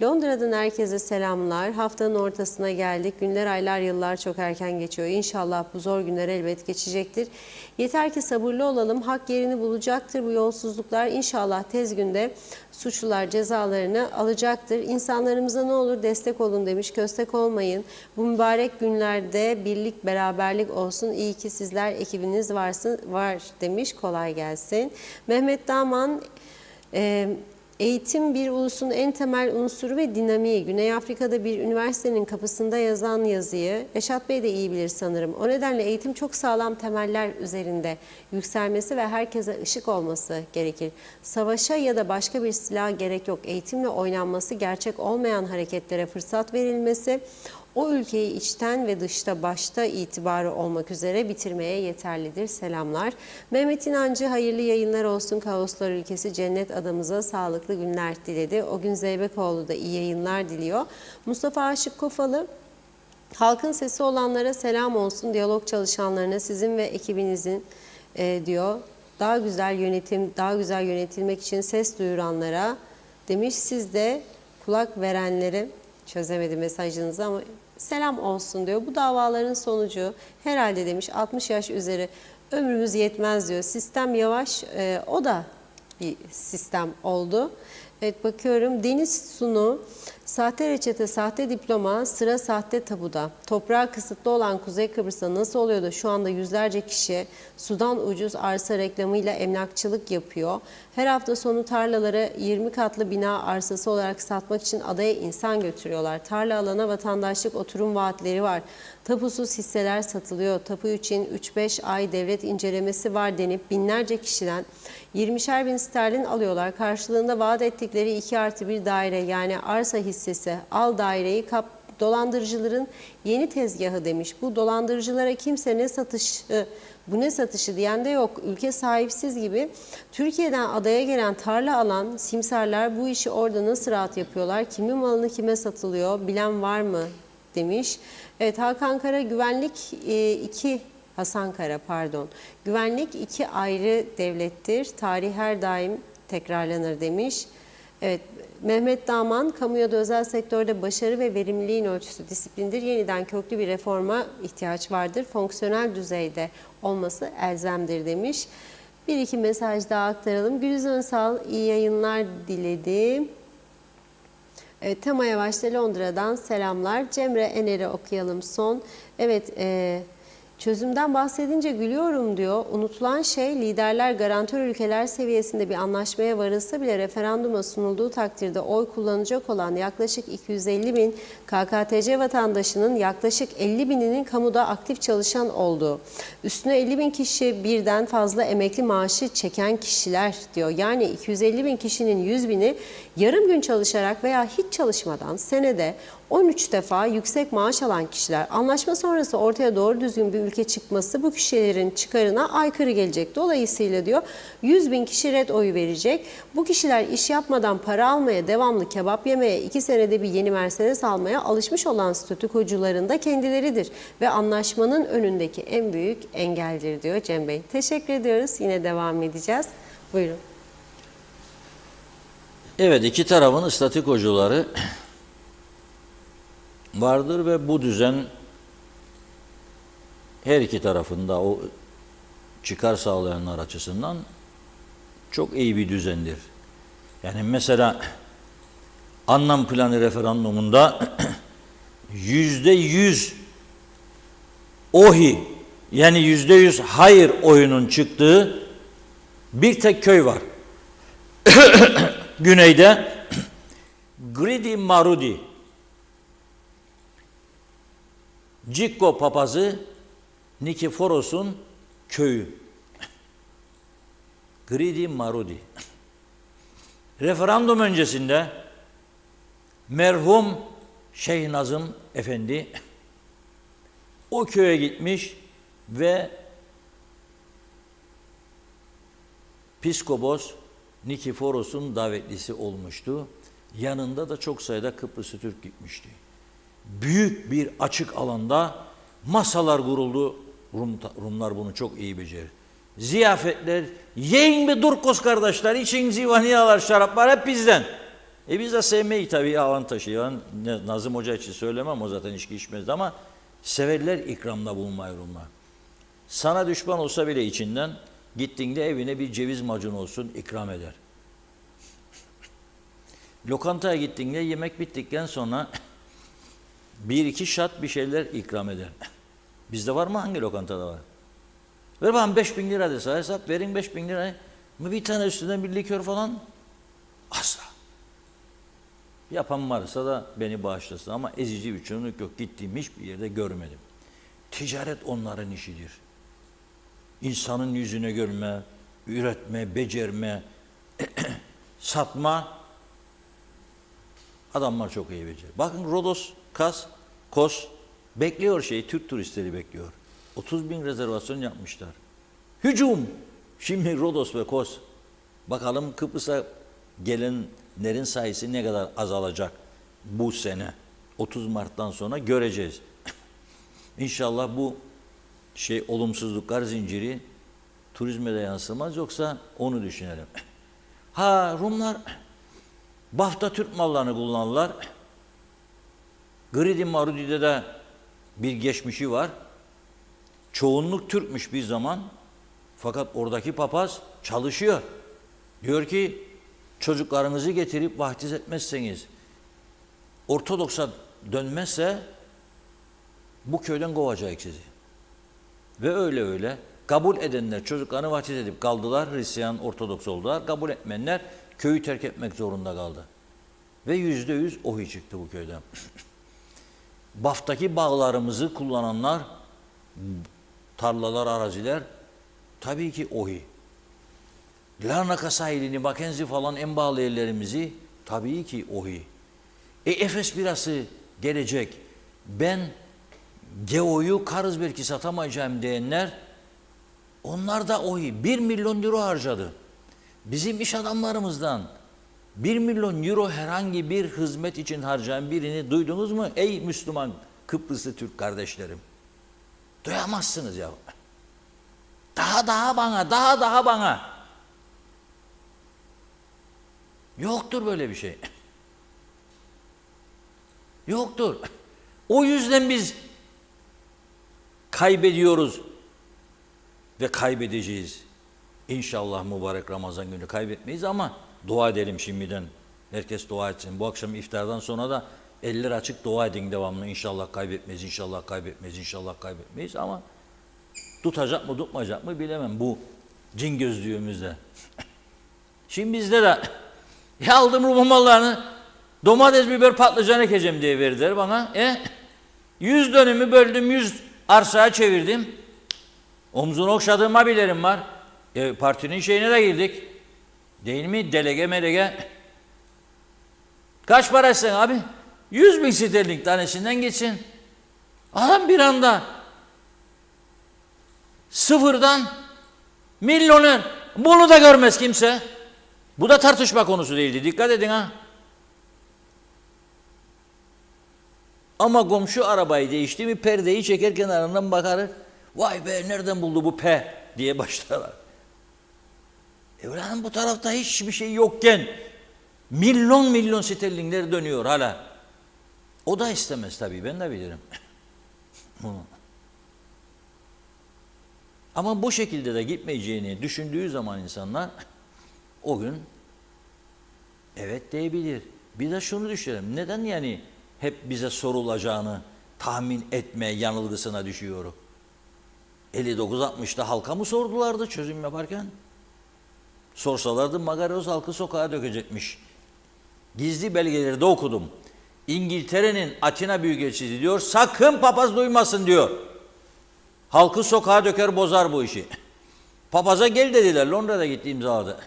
Londra'dan herkese selamlar. Haftanın ortasına geldik. Günler, aylar, yıllar çok erken geçiyor. İnşallah bu zor günler elbet geçecektir. Yeter ki sabırlı olalım. Hak yerini bulacaktır bu yolsuzluklar. İnşallah tez günde suçlular cezalarını alacaktır. İnsanlarımıza ne olur destek olun demiş. Köstek olmayın. Bu mübarek günlerde birlik, beraberlik olsun. İyi ki sizler, ekibiniz var demiş. Kolay gelsin. Mehmet Daman, Eğitim bir ulusun en temel unsuru ve dinamiği. Güney Afrika'da bir üniversitenin kapısında yazan yazıyı Reşat Bey de iyi bilir sanırım. O nedenle eğitim çok sağlam temeller üzerinde yükselmesi ve herkese ışık olması gerekir. Savaşa ya da başka bir silaha gerek yok. Eğitimle oynanması, gerçek olmayan hareketlere fırsat verilmesi, o ülkeyi içten ve dışta başta itibarı olmak üzere bitirmeye yeterlidir. Selamlar. Mehmet İnancı hayırlı yayınlar olsun. Kaoslar ülkesi cennet adamıza sağlıklı günler diledi. O gün Zeybekoğlu da iyi yayınlar diliyor. Mustafa Aşık Kofalı, halkın sesi olanlara selam olsun. Diyalog çalışanlarına, sizin ve ekibinizin diyor. Daha güzel yönetim, daha güzel yönetilmek için ses duyuranlara demiş. Siz de kulak verenleri, çözemedim mesajınızı ama selam olsun diyor. Bu davaların sonucu herhalde demiş 60 yaş üzeri ömrümüz yetmez diyor. Sistem yavaş, o da bir sistem oldu. Evet, bakıyorum. Deniz Sunu, sahte reçete, sahte diploma, sıra sahte tabuda. Toprağı kısıtlı olan Kuzey Kıbrıs'ta nasıl oluyor da şu anda yüzlerce kişi sudan ucuz arsa reklamıyla emlakçılık yapıyor. Her hafta sonu tarlalara 20 katlı bina arsası olarak satmak için adaya insan götürüyorlar. Tarla alana vatandaşlık oturum vaatleri var. Tapusuz hisseler satılıyor. Tapu için 3-5 ay devlet incelemesi var denip binlerce kişiden 20'şer bin sterlin alıyorlar. Karşılığında vaat ettikleri 2+1 daire, yani arsa hissesi, al daireyi kap. Dolandırıcıların yeni tezgahı demiş. Bu dolandırıcılara kimse ne satışı, bu ne satışı diyen de yok. Ülke sahipsiz gibi. Türkiye'den adaya gelen tarla alan simsarlar bu işi orada nasıl rahat yapıyorlar? Kimin malını kime satılıyor? Bilen var mı? Demiş. Evet, Hakan Kara, güvenlik Hasan Kara pardon. Güvenlik iki ayrı devlettir. Tarih her daim tekrarlanır demiş. Evet, Mehmet Daman, kamuya da özel sektörde başarı ve verimliliğin ölçüsü disiplindir. Yeniden köklü bir reforma ihtiyaç vardır. Fonksiyonel düzeyde olması elzemdir demiş. Bir iki mesaj daha aktaralım. Gülüz Önsal iyi yayınlar diledi. Evet, Tema Yavaş'ta Londra'dan selamlar. Cemre Ener'i okuyalım son. Evet, çözümden bahsedince gülüyorum diyor. Unutulan şey, liderler garantör ülkeler seviyesinde bir anlaşmaya varılsa bile referanduma sunulduğu takdirde oy kullanacak olan yaklaşık 250 bin KKTC vatandaşının yaklaşık 50 bininin kamuda aktif çalışan olduğu. Üstüne 50 bin kişi birden fazla emekli maaşı çeken kişiler diyor. Yani 250 bin kişinin 100 bini yarım gün çalışarak veya hiç çalışmadan senede 13 defa yüksek maaş alan kişiler. Anlaşma sonrası ortaya doğru düzgün bir ülke çıkması bu kişilerin çıkarına aykırı gelecek. Dolayısıyla diyor 100 bin kişi red oyu verecek. Bu kişiler iş yapmadan para almaya, devamlı kebap yemeye, 2 senede bir yeni Mercedes almaya alışmış olan statükocuların da kendileridir. Ve anlaşmanın önündeki en büyük engeldir diyor Cem Bey. Teşekkür ediyoruz. Yine devam edeceğiz. Buyurun. Evet, iki tarafın statükocuları vardır ve bu düzen her iki tarafında o çıkar sağlayanlar açısından çok iyi bir düzendir. Yani mesela anlam planı referandumunda %100 ohi, yani %100 hayır oyunun çıktığı bir tek köy var. Güneyde Gridi Marudi, Cikko papazı Nikiforos'un köyü. Gridi Marudi. Referandum öncesinde merhum Şeyh Nazım Efendi o köye gitmiş ve Piskopos Nikiforos'un davetlisi olmuştu. Yanında da çok sayıda Kıbrıslı Türk gitmişti. Büyük bir açık alanda masalar kuruldu. Rumlar bunu çok iyi becerir. Ziyafetler, yiyin bir Durkos kardeşler, için zivaniyalar, şaraplar hep bizden. Biz de sevmeyi tabii avantajı. Yani Nazım Hoca için söylemem, o zaten içki içmezdi ama severler ikramda bulunmayı Rumlar. Sana düşman olsa bile içinden gittiğinde evine bir ceviz macunu olsun ikram eder. Lokantaya gittiğinde yemek bittikten sonra bir iki şat bir şeyler ikram eder. Bizde var mı? Hangi lokantada var? Ver bana 5.000 lira dese hesap, verin 5.000 lirayı. Bir tane üstünden bir likör falan? Asla. Yapan varsa da beni bağışlasın ama ezici bir çoğunluk yok. Gittiğim hiçbir yerde görmedim. Ticaret onların işidir. İnsanın yüzüne görme, üretme, becerme, satma. Adamlar çok iyi becerir. Bakın Rodos, Kos bekliyor Türk turistleri bekliyor. 30.000 rezervasyon yapmışlar. Hücum! Şimdi Rodos ve Kos. Bakalım Kıbrıs'a gelenlerin sayısı ne kadar azalacak bu sene. 30 Mart'tan sonra göreceğiz. İnşallah bu olumsuzluklar zinciri turizme de yansımaz, yoksa onu düşünelim. Rumlar BAFTA Türk mallarını kullanırlar. Gridi Marudi'de de bir geçmişi var. Çoğunluk Türkmüş bir zaman. Fakat oradaki papaz çalışıyor. Diyor ki çocuklarınızı getirip vaftiz etmezseniz, Ortodoks'a dönmezse bu köyden kovacak sizi. Ve öyle kabul edenler çocuklarını vaftiz edip kaldılar. Hristiyan, Ortodoks oldular. Kabul etmeyenler köyü terk etmek zorunda kaldı. Ve %100 ohi çıktı bu köyden. BAF'taki bağlarımızı kullananlar, tarlalar, araziler tabii ki ohi. Larnaka sahilini, Mackenzie falan en bağlı yerlerimizi tabii ki ohi. Efes birası gelecek. Ben Geo'yu Carlsberg'i satamayacağım diyenler, onlar da ohi. 1 milyon euro harcadı. Bizim iş adamlarımızdan 1 milyon euro herhangi bir hizmet için harcayan birini duydunuz mu? Ey Müslüman Kıbrıslı Türk kardeşlerim. Duyamazsınız ya. Daha bana. Yoktur böyle bir şey. Yoktur. O yüzden biz kaybediyoruz ve kaybedeceğiz. İnşallah mübarek Ramazan günü kaybetmeyiz ama dua edelim şimdiden. Herkes dua etsin. Bu akşam iftardan sonra da eller açık dua edin devamlı. İnşallah kaybetmeyiz, inşallah kaybetmeyiz, inşallah kaybetmeyiz ama tutacak mı tutmayacak mı bilemem bu cin gözlüğümüzde. Şimdi bizde de aldım Rum mallarını, domates, biber, patlıcan ekeceğim diye verdiler bana. 100 dönümü böldüm, 100 arsaya çevirdim. Omzunu okşadığım abilerim var. Partinin şeyine de girdik. Değil mi? Delege melege. Kaç para istersin abi? 100.000 sterlin tanesinden geçsin. Adam bir anda sıfırdan milyoner. Bunu da görmez kimse. Bu da tartışma konusu değildi. Dikkat edin ha. Ama komşu arabayı değişti mi perdeyi çeker kenarından bakarır. Vay be nereden buldu bu P diye başlarlar. Ulan bu tarafta hiçbir şey yokken milyon sterlinler dönüyor hala. O da istemez tabii, ben de bilirim. Ama bu şekilde de gitmeyeceğini düşündüğü zaman insanlar o gün evet diyebilir. Bir de şunu düşünelim. Neden yani hep bize sorulacağını tahmin etme yanılgısına düşüyoruz? 59-60'da halka mı sordulardı çözüm yaparken? Sorsalardı Magaroz halkı sokağa dökecekmiş. Gizli belgelerde okudum. İngiltere'nin Atina Büyükelçisi diyor, sakın papaz duymasın diyor. Halkı sokağa döker bozar bu işi. Papaza gel dediler, Londra'da gitti imzaladı.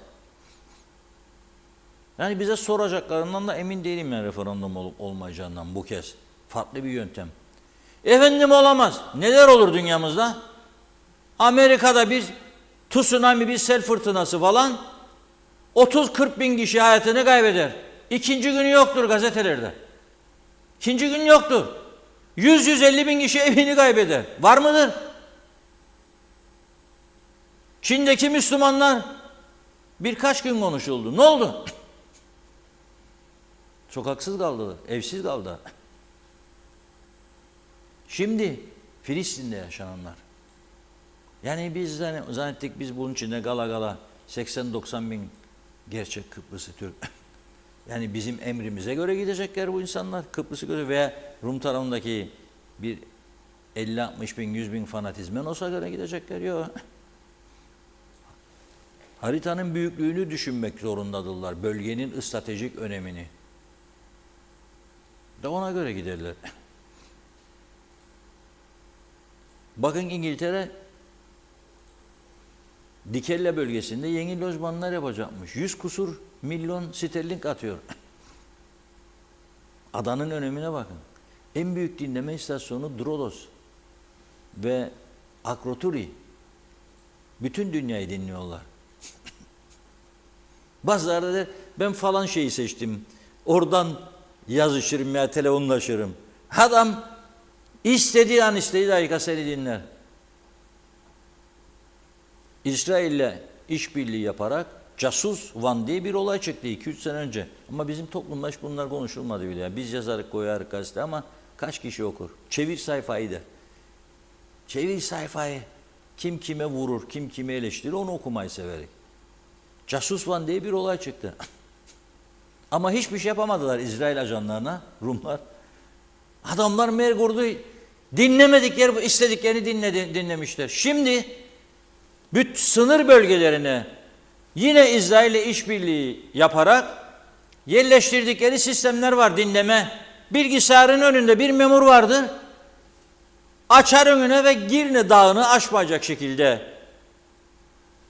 Yani bize soracaklarından da emin değilim yani referandum olup olmayacağından bu kez. Farklı bir yöntem. Efendim olamaz. Neler olur dünyamızda? Amerika'da bir tsunami, bir sel fırtınası falan 30-40 bin kişi hayatını kaybeder. İkinci günü yoktur gazetelerde. İkinci gün yoktur. 100-150 bin kişi evini kaybeder. Var mıdır? Çin'deki Müslümanlar birkaç gün konuşuldu. Ne oldu? Sokaksız kaldılar, evsiz kaldılar. Şimdi Filistin'de yaşananlar. Yani biz zannettik biz bunun içinde gala 80-90 bin gerçek Kıbrıslı Türk. Yani bizim emrimize göre gidecekler bu insanlar. Kıbrıs'ı göre veya Rum tarafındaki bir 50-60 bin, 100 bin fanatizmen olsa göre gidecekler. Yok. Haritanın büyüklüğünü düşünmek zorundadırlar. Bölgenin stratejik önemini. Da ona göre giderler. Bakın İngiltere Dikelle bölgesinde yeni lojmanlar yapacakmış. 100 kusur milyon sterlin atıyor. Adanın önemine bakın. En büyük dinleme istasyonu Drodos ve Akrotiri. Bütün dünyayı dinliyorlar. Bazıları da ben falan şeyi seçtim. Oradan yazışırım ya telefonlaşırım. Adam istediği an istediği dakika seni dinler. İsrail'le işbirliği yaparak Casus Van diye bir olay çıktı 2-3 sene önce. Ama bizim toplumda hiç bunlar konuşulmadı bile. Yani biz yazarık koyarık gazete ama kaç kişi okur? Çevir sayfayı da. Çevir sayfayı. Kim kime vurur, kim kime eleştirir onu okumayı severek. Casus Van diye bir olay çıktı. Ama hiçbir şey yapamadılar İsrail ajanlarına, Rumlar. Adamlar mergurdu, dinlemedikleri, istediklerini dinlemişler. Şimdi bütün sınır bölgelerine yine İsrail'le işbirliği yaparak yerleştirdikleri sistemler var dinleme. Bilgisayarın önünde bir memur vardır. Açar önüne ve Girne Dağı'nı aşmayacak şekilde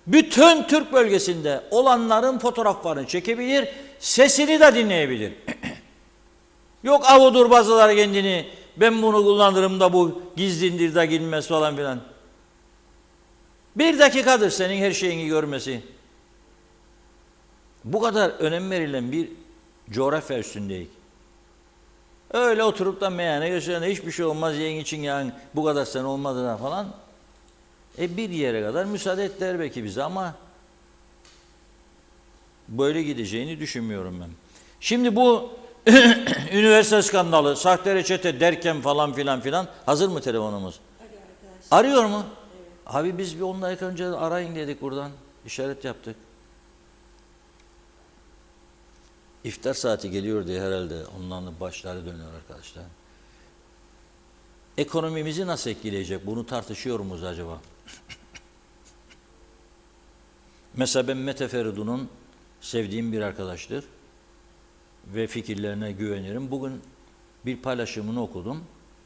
bütün Türk bölgesinde olanların fotoğraflarını çekebilir, sesini de dinleyebilir. Yok avudur bazıları kendini, ben bunu kullanırım da bu gizlindir de girmez falan filan. 1 dakikadır senin her şeyini görmesi. Bu kadar önem verilen bir coğrafya üstündeyiz. Öyle oturup da meyhane gösterene hiçbir şey olmaz yiyen için yani bu kadar sene olmadı da falan. Bir yere kadar müsaade ettiler belki bize ama böyle gideceğini düşünmüyorum ben. Şimdi bu üniversite skandalı, sahte reçete derken falan filan hazır mı telefonumuz? Arıyor mu? Evet. Abi biz bir 10 dakika önce arayın dedik buradan. İşaret yaptık. İftar saati geliyor diye herhalde ondan da başları dönüyor arkadaşlar. Ekonomimizi nasıl etkileyecek? Bunu tartışıyor muyuz acaba? Mesela ben Mete Feridun'un sevdiğim bir arkadaştır ve fikirlerine güvenirim. Bugün bir paylaşımını okudum.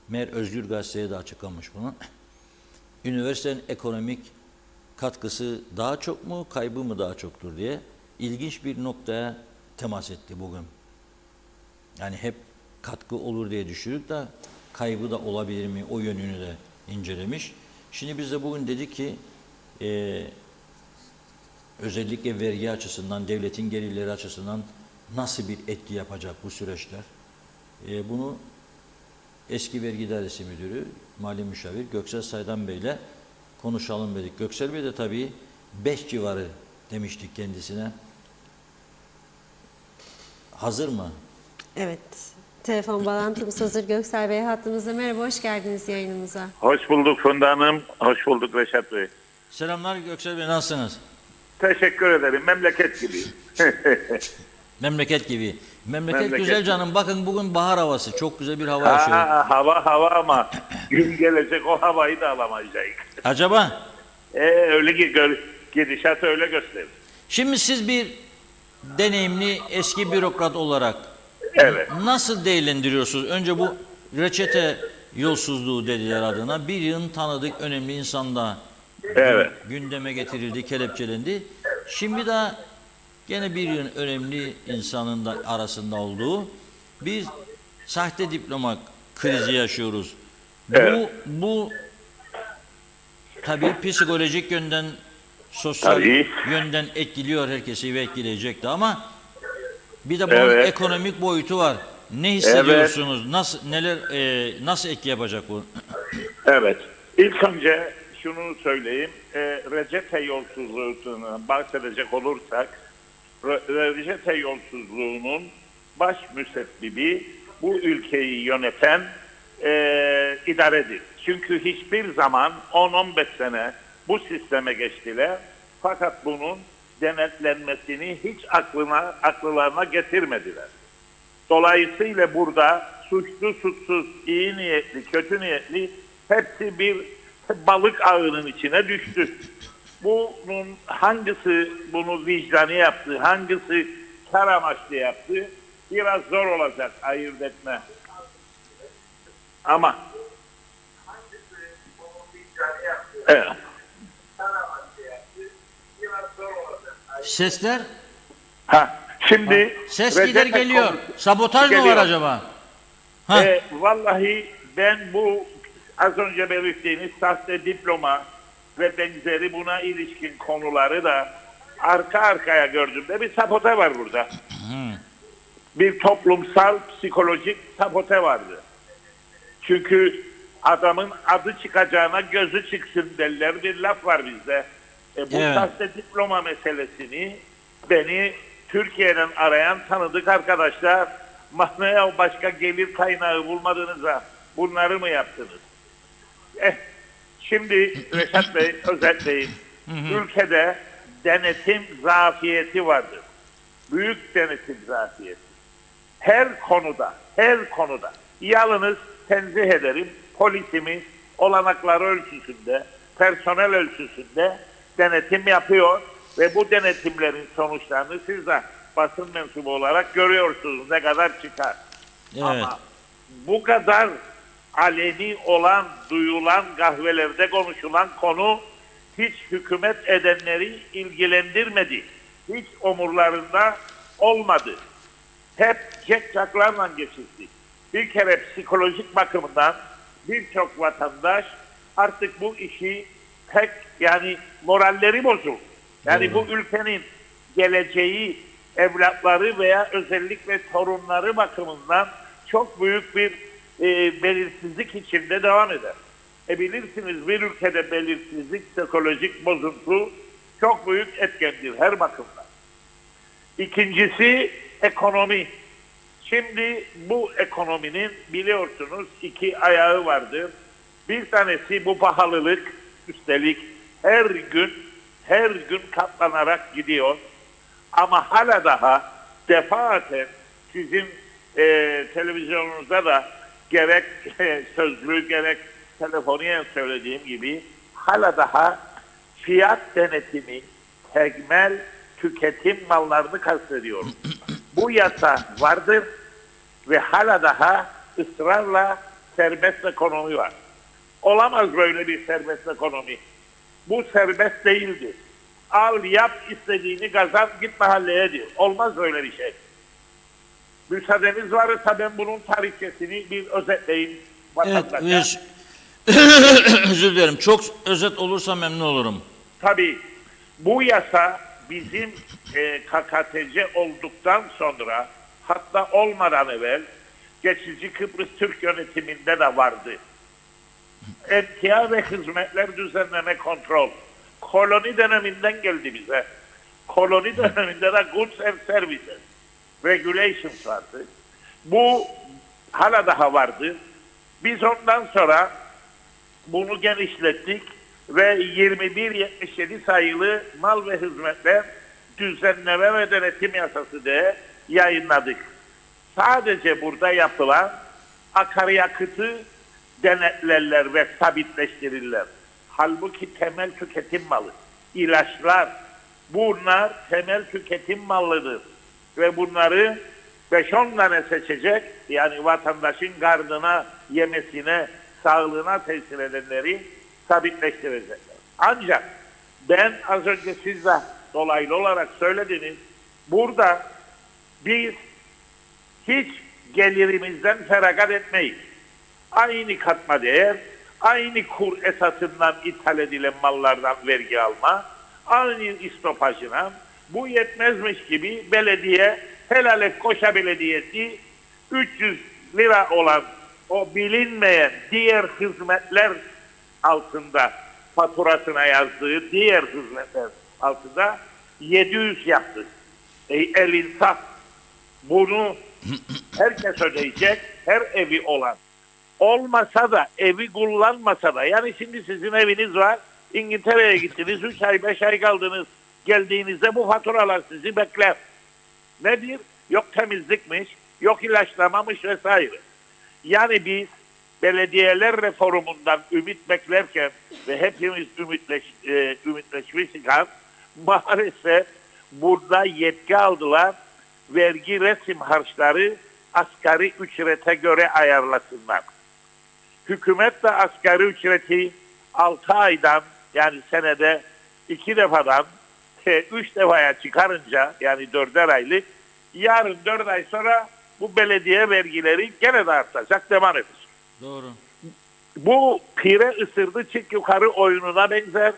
Meğer Özgür Gazete'ye de açıklamış bunu. Üniversitenin ekonomik katkısı daha çok mu, kaybı mı daha çoktur diye ilginç bir noktaya temas etti bugün. Yani hep katkı olur diye düşündük de kaybı da olabilir mi o yönünü de incelemiş. Şimdi biz de bugün dedik ki özellikle vergi açısından, devletin gelirleri açısından nasıl bir etki yapacak bu süreçler? Bunu eski Vergi İdaresi Müdürü, Mali Müşavir Göksel Saydan Bey ile konuşalım dedik. Göksel Bey de tabii 5 civarı demiştik kendisine. Hazır mı? Evet. Telefon bağlantımız hazır. Göksel Bey hattımızda. Merhaba, hoş geldiniz yayınımıza. Hoş bulduk Funda Hanım. Hoş bulduk Reşat Bey. Selamlar Göksel Bey, nasılsınız? Teşekkür ederim. Memleket gibi. Memleket gibi. Memleket güzel gibi. canım. Bakın bugün bahar havası. Çok güzel bir hava yaşıyor. Hava ama gün gelecek o havayı da alamayacağız. Acaba? Öyle gidişat öyle gösterir. Şimdi siz bir deneyimli eski bürokrat olarak Evet. nasıl değerlendiriyorsunuz? Önce bu reçete yolsuzluğu dediler adına. Bir yığın tanıdık önemli insan da Evet. gündeme getirildi, kelepçelendi. Şimdi de gene bir yığın önemli insanın da arasında olduğu bir sahte diploma krizi yaşıyoruz. Evet. Bu tabii psikolojik yönden, sosyal Tabii. yönden etkiliyor herkesi ve etkileyecekti ama bir de bunun Evet. ekonomik boyutu var. Ne hissediyorsunuz? Nasıl etki yapacak bu? Evet. İlk önce şunu söyleyeyim. Reçete yolsuzluğundan bahsedecek olursak reçete yolsuzluğunun baş müsebbibi bu ülkeyi yöneten idaredir. Çünkü hiçbir zaman 10-15 sene bu sisteme geçtiler. Fakat bunun denetlenmesini hiç akıllarına getirmediler. Dolayısıyla burada suçlu, suçsuz, iyi niyetli, kötü niyetli hepsi bir balık ağının içine düştü. Bunun hangisi bunu vicdanı yaptı, hangisi kar amaçlı yaptı biraz zor olacak ayırt etme. Ama evet. Sesler? Şimdi Ses Recep gider geliyor. konusu Sabotaj mı var geliyor. acaba? Ha. Vallahi ben bu az önce belirttiğiniz sahte diploma ve benzeri buna ilişkin konuları da arka arkaya gördüğümde bir sabote var burada. Bir toplumsal psikolojik sabote vardı. Çünkü adamın adı çıkacağına gözü çıksın derler, bir laf var bizde. Bu Evet. sahte diploma meselesini beni Türkiye'den arayan tanıdık arkadaşlar, mahmaya başka gelir kaynağı bulmadığınızda bunları mı yaptınız? Şimdi Reşat Bey özetleyin. Ülkede denetim zafiyeti vardır. Büyük denetim zafiyeti. Her konuda. Yalnız tenzih ederim, polisimiz olanakları ölçüsünde, personel ölçüsünde denetim yapıyor ve bu denetimlerin sonuçlarını siz de basın mensubu olarak görüyorsunuz ne kadar çıkar. Evet. Ama bu kadar aleni olan, duyulan, kahvelerde konuşulan konu hiç hükümet edenleri ilgilendirmedi. Hiç omurlarında olmadı. Hep cekcaklarla geçirdik. Bir kere psikolojik bakımdan birçok vatandaş artık bu işi pek yani moralleri bozuldu. Yani bu ülkenin geleceği, evlatları veya özellikle torunları bakımından çok büyük bir belirsizlik içinde devam eder. Bilirsiniz bir ülkede belirsizlik, psikolojik bozuntu çok büyük etkendir her bakımdan. İkincisi ekonomi. Şimdi bu ekonominin biliyorsunuz iki ayağı vardır. Bir tanesi bu pahalılık, üstelik her gün katlanarak gidiyor. Ama hala daha defaten sizin televizyonunuzda da gerek sözlü gerek telefoniyen söylediğim gibi hala daha fiyat denetimi, temel tüketim mallarını kastediyor. Bu yasa vardır ve hala daha ısrarla serbest ekonomi var. Olamaz böyle bir serbest ekonomi. Bu serbest değildir. Al yap istediğini kazan git mahalleye diyor. Olmaz böyle bir şey. Müsaadeniz varsa ben bunun tarihçesini bir özetleyeyim vatandaşa. Evet, özür dilerim. Çok özet olursa memnun olurum. Tabii bu yasa bizim KKTC olduktan sonra hatta olmadan evvel geçici Kıbrıs Türk yönetiminde de vardı. Emtia ve hizmetler düzenleme kontrol. Koloni döneminden geldi bize. Koloni döneminde de Goods and Services Regulations vardı. Bu hala daha vardı. Biz ondan sonra bunu genişlettik ve 2177 sayılı mal ve hizmetler düzenleme ve denetim yasası diye yayınladık. Sadece burada yapılan akaryakıtı denetlerler ve sabitleştirirler. Halbuki temel tüketim malı, ilaçlar, bunlar temel tüketim mallıdır. Ve bunları 5-10 tane seçecek, yani vatandaşın karnına, yemesine, sağlığına tesir edenleri sabitleştirecekler. Ancak ben az önce siz de dolaylı olarak söylediniz, burada biz hiç gelirimizden feragat etmeyiz. Aynı katma değer, aynı kur esasından ithal edilen mallardan vergi alma, aynı istopajına, bu yetmezmiş gibi belediye, Helal Koşa Belediyesi 300 lira olan o bilinmeyen diğer hizmetler altında faturasına yazdığı diğer hizmetler altında 700 yaptı. El insaf. Bunu herkes ödeyecek, her evi olan. Olmasa da, evi kullanmasa da, yani şimdi sizin eviniz var, İngiltere'ye gittiniz, 3 ay 5 ay kaldınız, geldiğinizde bu faturalar sizi bekler. Nedir? Yok temizlikmiş, yok ilaçlamamış vesaire. Yani biz belediyeler reformundan ümit beklerken ve hepimiz ümitleşmiştik, maalesef burada yetki aldılar, vergi resim harçları asgari ücrete göre ayarlasınlar. hükümet de asgari ücreti 6 aydan yani senede 2 defadan 3 defaya çıkarınca yani 4'er aylık yarın 4 ay sonra bu belediye vergileri gene de artacak devam edecek. Doğru. Bu pire ısırdı çık yukarı oyununa benzer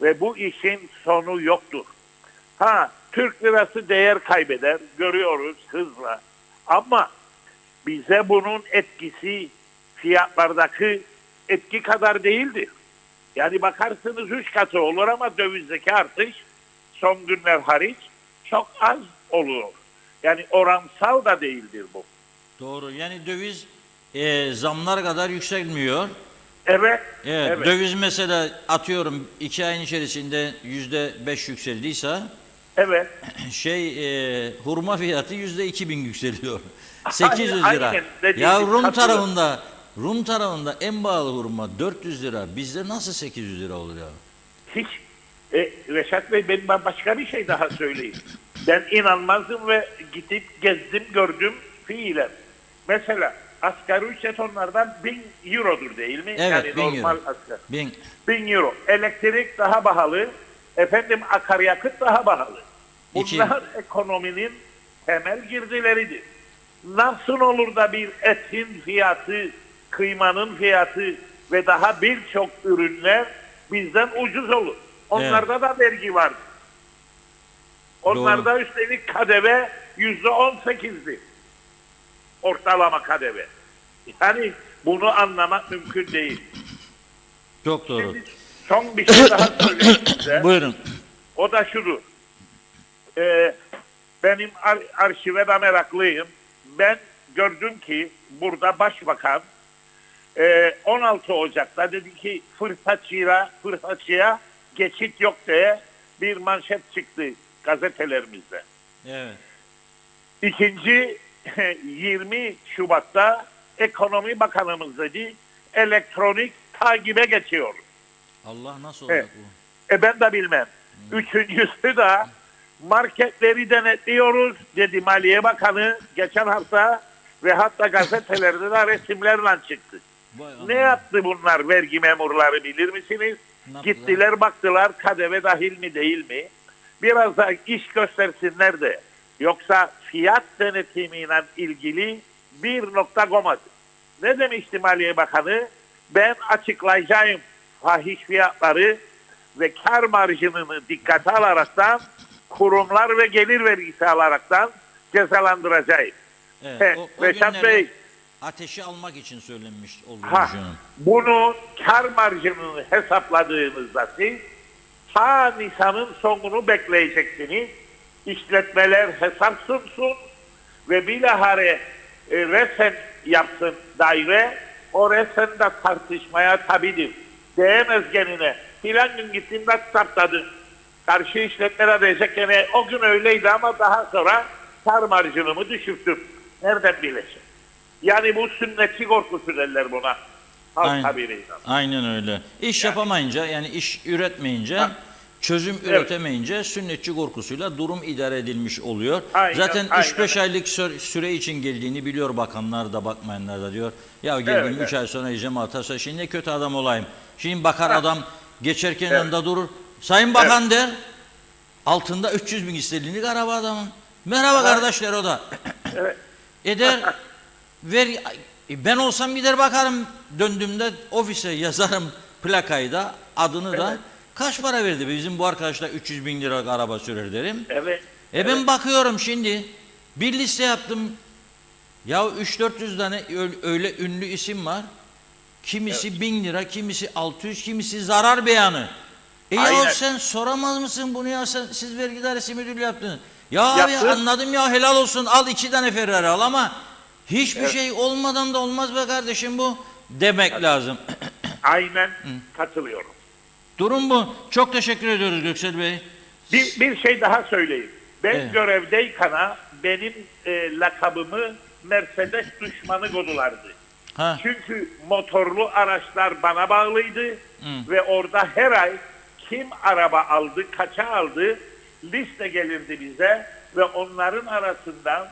ve bu işin sonu yoktur. Ha, Türk lirası değer kaybeder, görüyoruz hızla. Ama bize bunun etkisi fiyatlardaki etki kadar değildir. Yani bakarsınız 3 katı olur ama dövizdeki artış son günler hariç çok az oluyor. Yani oransal da değildir bu. Doğru. Yani döviz zamlar kadar yükselmiyor. Evet. Evet. Döviz mesela atıyorum 2 ayın içerisinde %5 yükseldiyse Evet. hurma fiyatı %2000 yükseliyor. 800 lira. Aynen dediğiniz Ya katılıyorum. Rum tarafında en pahalı hurma 400 lira. Bizde nasıl 800 lira olur ya? Hiç. Reşat Bey ben başka bir şey daha söyleyeyim. Ben inanmazdım ve gidip gezdim gördüm fiilen. Mesela asgari ücret onlardan 1000 eurodur değil mi? Evet, yani 1000 normal euro. asgari. 1000. 1000 euro. Elektrik daha pahalı. Efendim akaryakıt daha pahalı. Bunlar ekonominin temel girdileridir. Nasıl olur da bir etin fiyatı, kıymanın fiyatı ve daha birçok ürünler bizden ucuz olur. Onlarda da vergi var. Onlarda üstelik KDV %18'di. Ortalama KDV. Yani bunu anlamak mümkün değil. Çok doğru. Şimdi son bir şey daha söyleyeyim size. Buyurun. O da şudur. Benim arşive de meraklıyım. Ben gördüm ki burada başbakan 16 Ocak'ta dedi ki fırsatçıya geçit yok diye bir manşet çıktı gazetelerimizde. Evet. İkinci 20 Şubat'ta Ekonomi Bakanımız dedi elektronik takibe geçiyor. Allah nasıl olacak bu? Ben de bilmem. Üçüncüsü de marketleri denetliyoruz dedi Maliye Bakanı geçen hafta ve hatta gazetelerde de resimlerle çıktı. Ne yaptı bunlar vergi memurları bilir misiniz? Gittiler baktılar KDV dahil mi değil mi? Biraz da iş göstersinler de. Yoksa fiyat denetimiyle ilgili bir nokta koymadı. Ne demişti Maliye Bakanı? Ben açıklayacağım fahiş fiyatları ve kar marjını dikkate alaraktan kurumlar ve gelir vergisi alaraktan cezalandıracağım. Evet, o Reşat Bey, ateşi almak için söylenmiş olduğunu düşünüyorum. bunu kar marjını hesapladığınızda siz ta Nisan'ın sonunu bekleyeceksiniz. İşletmeler hesap sunsun ve bilahare resen yapsın daire. O resen de tartışmaya tabidir. Değmez genine. Filan gün gittiğimde saptadı. Karşı işletmelere diyecek gene o gün öyleydi ama daha sonra kar marjını düşürttüm. Nereden bilecek? Yani bu sünnetçi korkusu derler buna. Halk tabiriyle. Aynen öyle. İş yapamayınca yani iş üretmeyince çözüm üretemeyince sünnetçi korkusuyla durum idare edilmiş oluyor. Zaten 3-5 aylık süre için geldiğini biliyor bakanlar da bakmayanlar da diyor. Ya geldim 3 ay sonra yiyeceğim atarsa şimdi ne kötü adam olayım. Şimdi bakar adam geçerken yanında durur. Sayın Bakan der. Altında 300 bin sterlinlik araba adamın. Merhaba kardeşler o da. Eder ver ben olsam gider bakarım döndüğümde ofise yazarım plakayı da adını da kaç para verdi bizim bu arkadaşlar 300 bin lira araba sürer derim. Ben bakıyorum şimdi bir liste yaptım ya 300-400 tane öyle ünlü isim var. Kimisi 1000 lira, kimisi 600, kimisi zarar beyanı. Ya sen soramaz mısın bunu ya siz vergi dairesi müdürlüğü yaptınız. Ya abi anladım ya helal olsun al 2 tane Ferrari al ama hiçbir şey olmadan da olmaz be kardeşim bu demek lazım. Aynen katılıyorum. Durum bu. Çok teşekkür ediyoruz Göksel Bey. Bir şey daha söyleyeyim. Ben görevdeyken benim lakabımı Mercedes düşmanı kodulardı. Çünkü motorlu araçlar bana bağlıydı ve orada her ay kim araba aldı, kaça aldı liste gelirdi bize ve onların arasından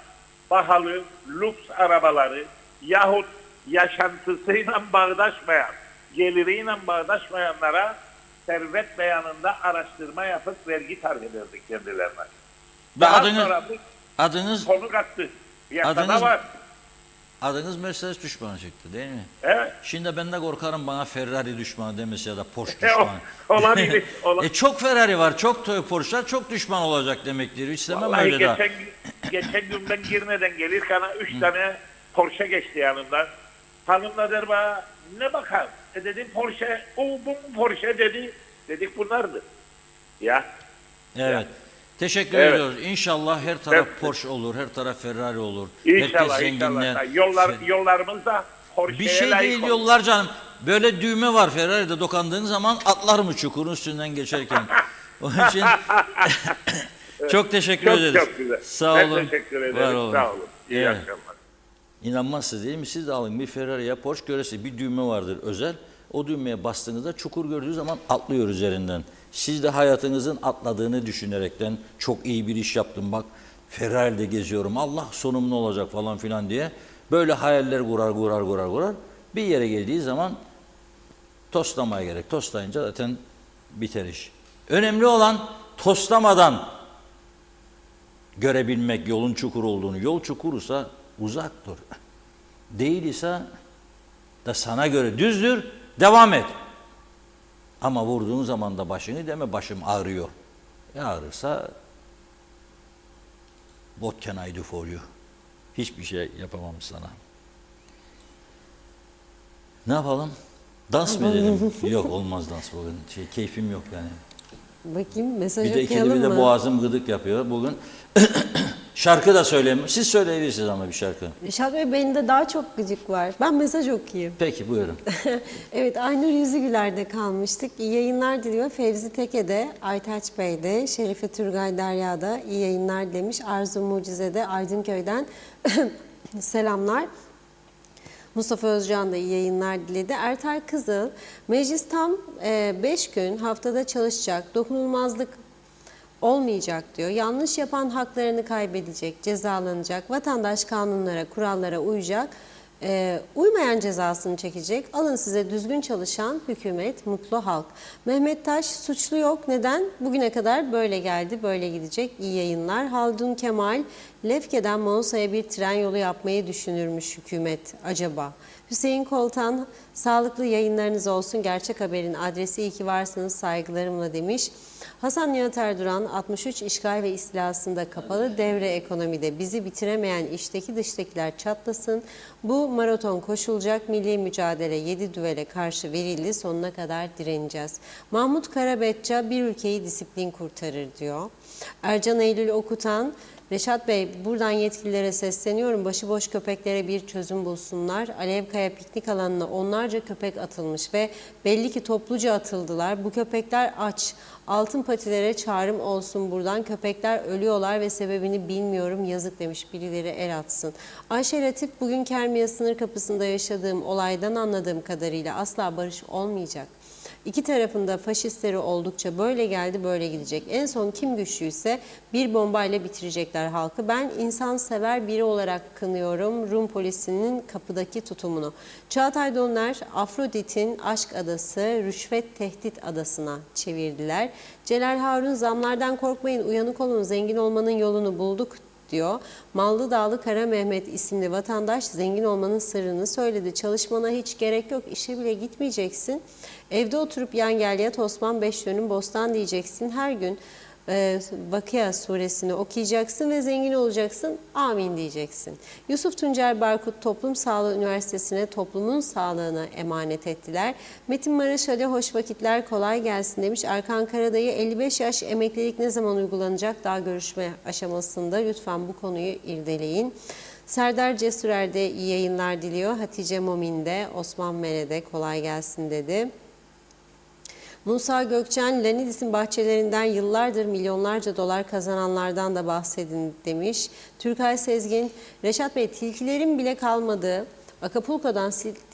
pahalı lüks arabaları yahut yaşantısıyla bağdaşmayan, geliriyle bağdaşmayanlara servet beyanında araştırma yapıp vergi tarif ederdik kendilerine. Ve Daha adınız, sonra bu adınız, konu kattı. Yasada adınız- var. adınız Mercedes düşmanı çıktı değil mi? Evet. Şimdi ben de korkarım bana Ferrari düşmanı demesi ya da Porsche E, o- düşmanı. olabilir. Çok Ferrari var, çok Porsche'lar çok düşman olacak demektir. İstemem Vallahi öyle daha. geçen gün ben girmeden gelirken 3 tane Porsche geçti yanımdan. Hanımla der bana ne bakar? Dedim Porsche, o bu mu Porsche dedi. Dedik bunlardı. Ya. Evet. Teşekkür Evet. ediyoruz. İnşallah her taraf Evet. Porsche olur, her taraf Ferrari olur. İnşallah Herkes zenginler. inşallah. Yollarımız da Porsche'ye Bir şey layık değil olur. yollar canım. Böyle düğme var Ferrari'de dokandığın zaman atlar mı çukurun üstünden geçerken. Onun için çok teşekkür Çok ederiz. çok güzel. Sağ Ben olun. teşekkür Var ederim. olun. Sağ olun. İyi Evet. akşamlar. İnanmazsınız değil mi? Siz de alın bir Ferrari ya Porsche göresi bir düğme vardır özel. O düğmeye bastığınızda çukur gördüğü zaman atlıyor üzerinden. Siz de hayatınızın atladığını düşünerekten çok iyi bir iş yaptım bak Ferrari'de geziyorum Allah sonum ne olacak falan filan diye böyle hayaller kurar. Bir yere geldiği zaman toslamaya gerek. Toslayınca zaten biter iş. Önemli olan toslamadan görebilmek yolun çukur olduğunu. Yol çukursa uzak dur. Değil ise da sana göre düzdür, devam et. Ama vurduğun zaman da başını deme başım ağrıyor. Ağrırsa what can I do for you? Hiçbir şey yapamam sana. Ne yapalım? Dans mı edelim? Yok olmaz dans bugün. Keyfim yok yani. Bakayım mesaj Bir de ikide okuyalım bir de mı? boğazım gıdık yapıyor. Bugün şarkı da söyleyeyim. Siz söyleyebilirsiniz ama bir şarkı. Reşat Bey benim de daha çok gıcık var. Ben mesaj okuyayım. Peki buyurun. Evet, Aynur Yüzügüler'de kalmıştık. İyi yayınlar diliyor. Fevzi Teke'de, Aytaç Bey'de, Şerife Turgay Derya'da iyi yayınlar demiş. Arzu Mucize'de, Aydınköy'den selamlar. Mustafa Özcan da iyi yayınlar diledi. Ertay Kızıl, meclis tam 5 gün haftada çalışacak, dokunulmazlık olmayacak diyor. Yanlış yapan haklarını kaybedecek, cezalanacak. Vatandaş kanunlara, kurallara uyacak. Uymayan cezasını çekecek. Alın size düzgün çalışan hükümet, mutlu halk. Mehmet Taş suçlu yok. Neden? Bugüne kadar böyle geldi, böyle gidecek. İyi yayınlar. Haldun Kemal, Lefke'den Mausa'ya bir tren yolu yapmayı düşünürmüş hükümet acaba. Hüseyin Koltan, sağlıklı yayınlarınız olsun. Gerçek Haber'in adresi iyi ki varsınız saygılarımla demiş. Hasan Nihat Erduran, 63 işgal ve istilasında kapalı devre ekonomide bizi bitiremeyen içteki dıştakiler çatlasın. Bu maraton koşulacak, milli mücadele 7 düvele karşı verildi, sonuna kadar direneceğiz. Mahmut Karabetça, bir ülkeyi disiplin kurtarır diyor. Ercan Eylül Okutan, Reşat Bey, buradan yetkililere sesleniyorum. Başıboş köpeklere bir çözüm bulsunlar. Alevkaya piknik alanına onlarca köpek atılmış ve belli ki topluca atıldılar. Bu köpekler aç. Altın patilere çağrım olsun buradan. Köpekler ölüyorlar ve sebebini bilmiyorum. Yazık demiş, birileri el atsın. Ayşe Latif, bugün Kermiye sınır kapısında yaşadığım olaydan anladığım kadarıyla asla barış olmayacak. İki tarafında faşistleri oldukça böyle geldi böyle gidecek. En son kim güçlüyse bir bombayla bitirecekler halkı. Ben insansever biri olarak kınıyorum Rum polisinin kapıdaki tutumunu. Çağatay Donner, Afrodit'in aşk adası rüşvet tehdit adasına çevirdiler. Celal Harun, zamlardan korkmayın, uyanık olun, zengin olmanın yolunu bulduk diyor. Mallı Dağlı Kara Mehmet isimli vatandaş zengin olmanın sırrını söyledi. Çalışmana hiç gerek yok, işe bile gitmeyeceksin. Evde oturup yan gel yat Osman 5 dönüm bostan diyeceksin. Her gün Vakıa suresini okuyacaksın ve zengin olacaksın. Amin diyeceksin. Yusuf Tuncer Barkut, Toplum Sağlığı Üniversitesi'ne toplumun sağlığına emanet ettiler. Metin Maraş Ali, hoş vakitler, kolay gelsin demiş. Erkan Karadayı, 55 yaş emeklilik ne zaman uygulanacak? Daha görüşme aşamasında. Lütfen bu konuyu irdeleyin. Serdar Cesurer de iyi yayınlar diliyor. Hatice Momin de, Osman Mele de kolay gelsin dedi. Musa Gökçen, Lanidis'in bahçelerinden yıllardır milyonlarca dolar kazananlardan da bahsedin demiş. Türkay Sezgin, Reşat Bey, tilkilerin bile kalmadığı Acapulco'dan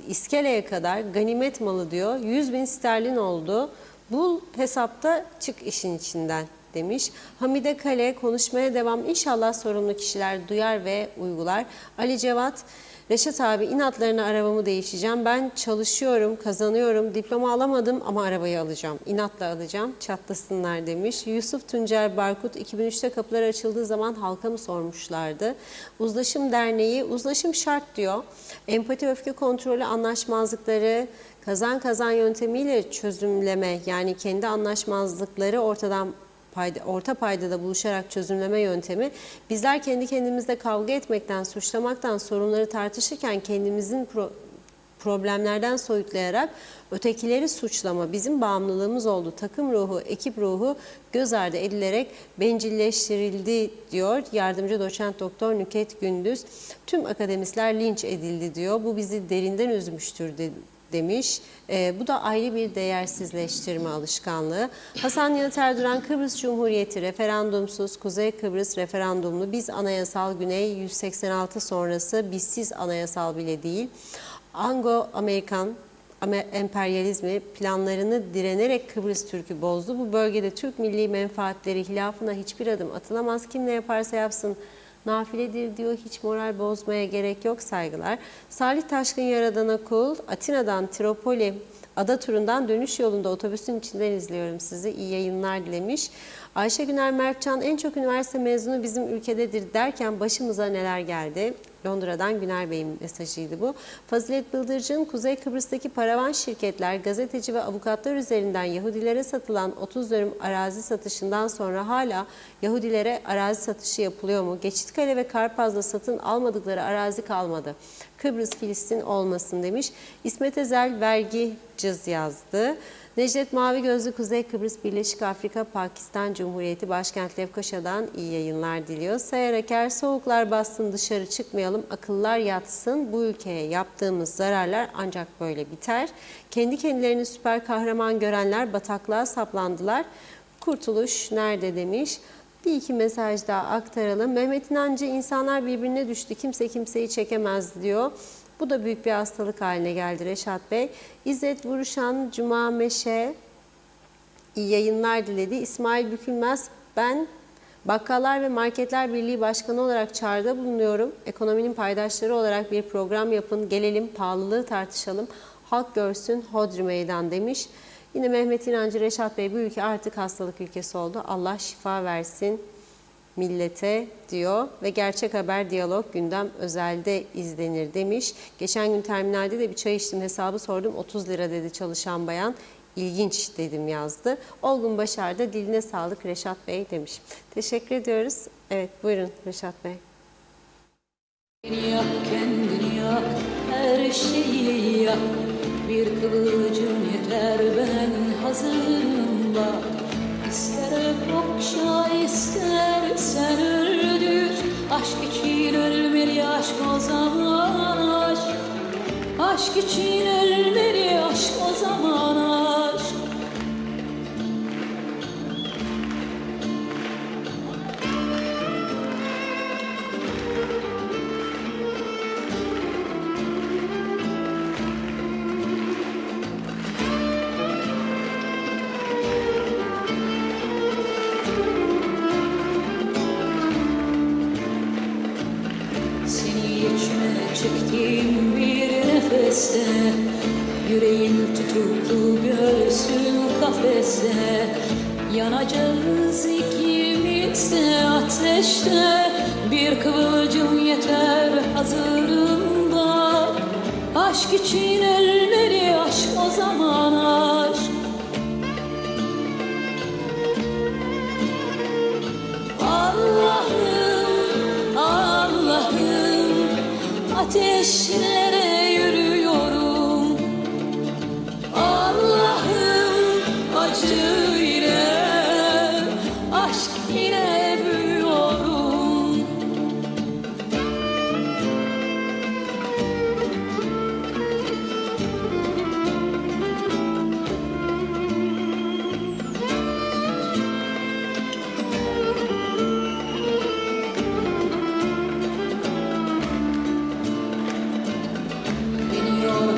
İskele'ye kadar ganimet malı diyor. 100.000 sterlin oldu. Bul hesapta, çık işin içinden demiş. Hamide Kale, konuşmaya devam. İnşallah sorumlu kişiler duyar ve uygular. Ali Cevat, Reşat abi inatlarına arabamı değişeceğim. Ben çalışıyorum, kazanıyorum, diploma alamadım ama arabayı alacağım. İnatla alacağım, çatlasınlar demiş. Yusuf Tuncer Barkut 2003'te kapılar açıldığı zaman halka mı sormuşlardı? Uzlaşım Derneği uzlaşım şart diyor. Empati, öfke kontrolü, anlaşmazlıkları kazan kazan yöntemiyle çözümleme, yani kendi anlaşmazlıkları orta paydada buluşarak çözümleme yöntemi. Bizler kendi kendimizle kavga etmekten, suçlamaktan, sorunları tartışırken kendimizin problemlerden soyutlayarak ötekileri suçlama, bizim bağımlılığımız oldu. Takım ruhu, ekip ruhu göz ardı edilerek bencilleştirildi diyor yardımcı doçent doktor Nüket Gündüz. Tüm akademisler linç edildi diyor. Bu bizi derinden üzmüştür demiş. Bu da ayrı bir değersizleştirme alışkanlığı. Hasan Yanıt Erduran, Kıbrıs Cumhuriyeti referandumsuz, Kuzey Kıbrıs referandumlu, biz anayasal, Güney 186 sonrası bizsiz anayasal bile değil. Anglo-Amerikan emperyalizmi planlarını direnerek Kıbrıs Türk'ü bozdu. Bu bölgede Türk milli menfaatleri hilafına hiçbir adım atılamaz. Kim ne yaparsa yapsın nafiledir diyor. Hiç moral bozmaya gerek yok, saygılar. Salih Taşkın Yaradan'a kul. Atina'dan Tropoli ada turundan dönüş yolunda otobüsün içinden izliyorum sizi. İyi yayınlar dilemiş. Ayşe Güner Mertcan, en çok üniversite mezunu bizim ülkededir derken başımıza neler geldi? Londra'dan Güner Bey'in mesajıydı bu. Fazilet Bıldırcın, Kuzey Kıbrıs'taki paravan şirketler, gazeteci ve avukatlar üzerinden Yahudilere satılan 30 dönüm arazi satışından sonra hala Yahudilere arazi satışı yapılıyor mu? Geçitkale ve Karpaz'da satın almadıkları arazi kalmadı. Kıbrıs Filistin olmasın demiş. İsmet Ezel vergi cız yazdı. Necdet Mavi Gözlü, Kuzey Kıbrıs Birleşik Afrika Pakistan Cumhuriyeti Başkent Lefkoşa'dan iyi yayınlar diliyor. Sayar Aker, soğuklar bassın dışarı çıkmayalım, akıllar yatsın, bu ülkeye yaptığımız zararlar ancak böyle biter. Kendi kendilerini süper kahraman görenler bataklığa saplandılar. Kurtuluş nerede demiş. Bir iki mesaj daha aktaralım. Mehmet İnancı, insanlar birbirine düştü, kimse kimseyi çekemez diyor. Bu da büyük bir hastalık haline geldi Reşat Bey. İzzet Vuruşan, Cuma Meşe iyi yayınlar diledi. İsmail Bükülmez, ben Bakkallar ve Marketler Birliği Başkanı olarak çağrıda bulunuyorum. Ekonominin paydaşları olarak bir program yapın, gelelim pahalılığı tartışalım, halk görsün hodri meydan demiş. Yine Mehmet İnancı, Reşat Bey, bu ülke artık hastalık ülkesi oldu. Allah şifa versin millete diyor ve Gerçek Haber Diyalog gündem özelde izlenir demiş. Geçen gün terminalde de bir çay içtim, hesabı sordum, 30 lira dedi çalışan bayan. İlginç dedim yazdı. Olgun Başar da diline sağlık Reşat Bey demiş. Teşekkür ediyoruz. Evet, buyurun Reşat Bey. Yak kendini yak, her şeyi yak. Bir kıvılcım yeter, ben hazırım bak. İster okşa, istersen öldür. Aşk için ölmeli, aşk o zaman aşk. Aşk için ölmeli, aşk o zaman aşk. Çektiğim bir nefeste, yüreğim tutuklu, göğsüm kafeste. Yanacağız ikimiz de ateşte, bir kıvılcım yeter, hazırım da. Aşk için ölmeli, aşk o zaman aşk. Allah'ım, Allah'ım, ateşlere yürüyorum. Allah'ım, acı ile, aşk ile büyüyorum.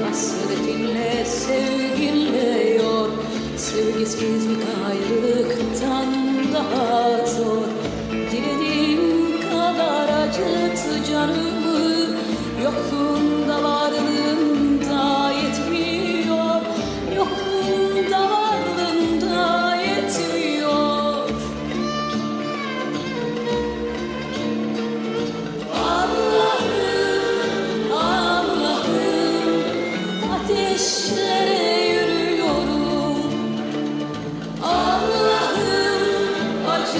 Hasretinle, sevginle yor. Sevgisiz bir ayrılıktan daha zor. Dilediğim kadar acıt canımı, Yokluğunda varlığında yetmiyor, yokluğunda varlığında yetmiyor. Allah'ım, Allah'ım, ateşlere yürüyorum. Allah'ım, acı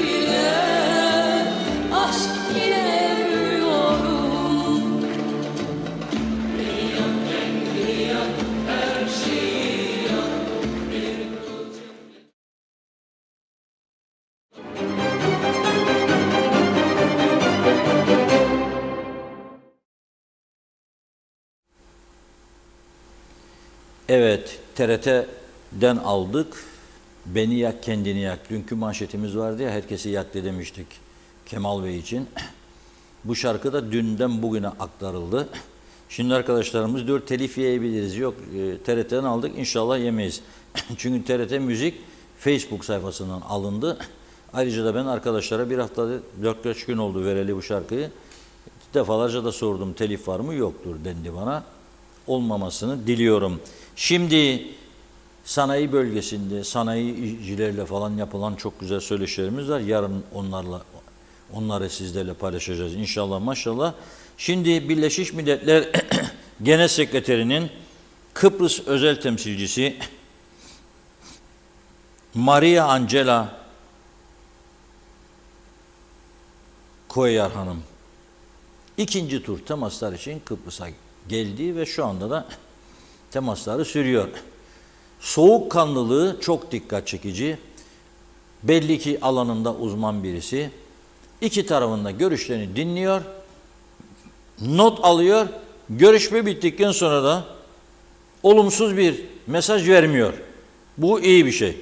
ile, aşk ile büyüyorum. Evet, TRT'den aldık. Beni yak, kendini yak. Dünkü manşetimiz vardı ya, herkesi yak demiştik Kemal Bey için. Bu şarkı da dünden bugüne aktarıldı. Şimdi arkadaşlarımız diyor telif yiyebiliriz. Yok, TRT'den aldık, inşallah yemeyiz. Çünkü TRT Müzik Facebook sayfasından alındı. Ayrıca da ben arkadaşlara bir haftada 4-5 gün oldu vereli bu şarkıyı. Defalarca da sordum, telif var mı? Yoktur dendi bana. Olmamasını diliyorum. Şimdi sanayi bölgesinde sanayicilerle falan yapılan çok güzel söyleşilerimiz var. Yarın onları sizlerle paylaşacağız inşallah maşallah. Şimdi Birleşmiş Milletler Genel Sekreterinin Kıbrıs özel temsilcisi Maria Angela Koyar Hanım ikinci tur temaslar için Kıbrıs'a geldi ve şu anda da temasları sürüyor. Soğukkanlılığı çok dikkat çekici. Belli ki alanında uzman birisi. İki tarafında görüşlerini dinliyor, not alıyor. Görüşme bittikten sonra da olumsuz bir mesaj vermiyor. Bu iyi bir şey.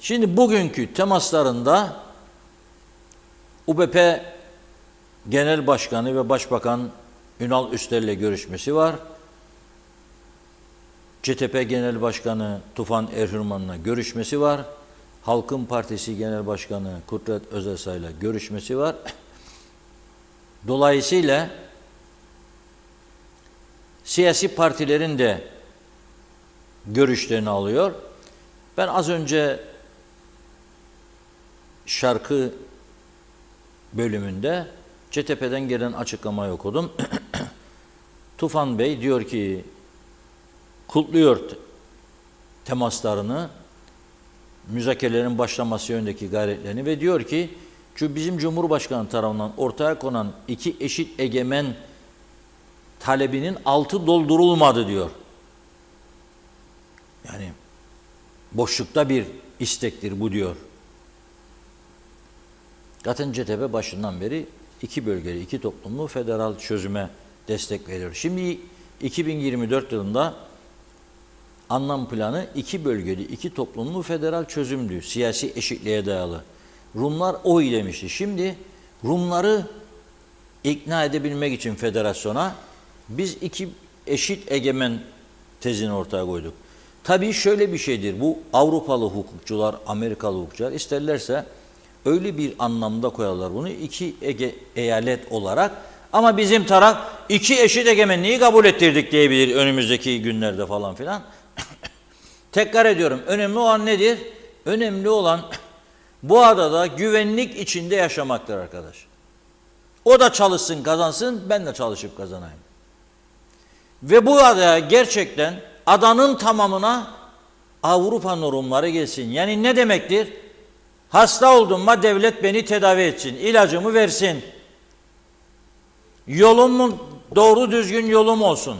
Şimdi bugünkü temaslarında UBP Genel Başkanı ve Başbakan Ünal Üster'le görüşmesi var. CTP Genel Başkanı Tufan Erhürman'la görüşmesi var. Halkın Partisi Genel Başkanı Kudret Özesay'la görüşmesi var. Dolayısıyla siyasi partilerin de görüşlerini alıyor. Ben az önce şarkı bölümünde CTP'den gelen açıklamayı okudum. Tufan Bey diyor ki kutluyor temaslarını, müzakerelerin başlaması yönündeki gayretlerini ve diyor ki şu bizim Cumhurbaşkanı tarafından ortaya konan iki eşit egemen talebinin altı doldurulmadı diyor. Yani boşlukta bir istektir bu diyor. Zaten CTP başından beri iki bölgeli, iki toplumlu federal çözüme destek veriyor. Şimdi 2024 yılında anlam planı iki bölgeli, iki toplumlu federal çözümdü. Siyasi eşitliğe dayalı. Rumlar oy demişti. Şimdi Rumları ikna edebilmek için federasyona biz iki eşit egemen tezini ortaya koyduk. Tabii şöyle bir şeydir. Bu Avrupalı hukukçular, Amerikalı hukukçular isterlerse öyle bir anlamda koyarlar bunu iki eyalet olarak. Ama bizim taraf iki eşit egemenliği kabul ettirdik diyebilir önümüzdeki günlerde falan filan. Tekrar ediyorum. Önemli olan nedir? Önemli olan bu adada güvenlik içinde yaşamaktır arkadaş. O da çalışsın, kazansın, ben de çalışıp kazanayım. Ve bu adaya gerçekten adanın tamamına Avrupa normları gelsin. Yani ne demektir? Hasta olduğumda devlet beni tedavi etsin, ilacımı versin. Yolumun doğru düzgün yolum olsun.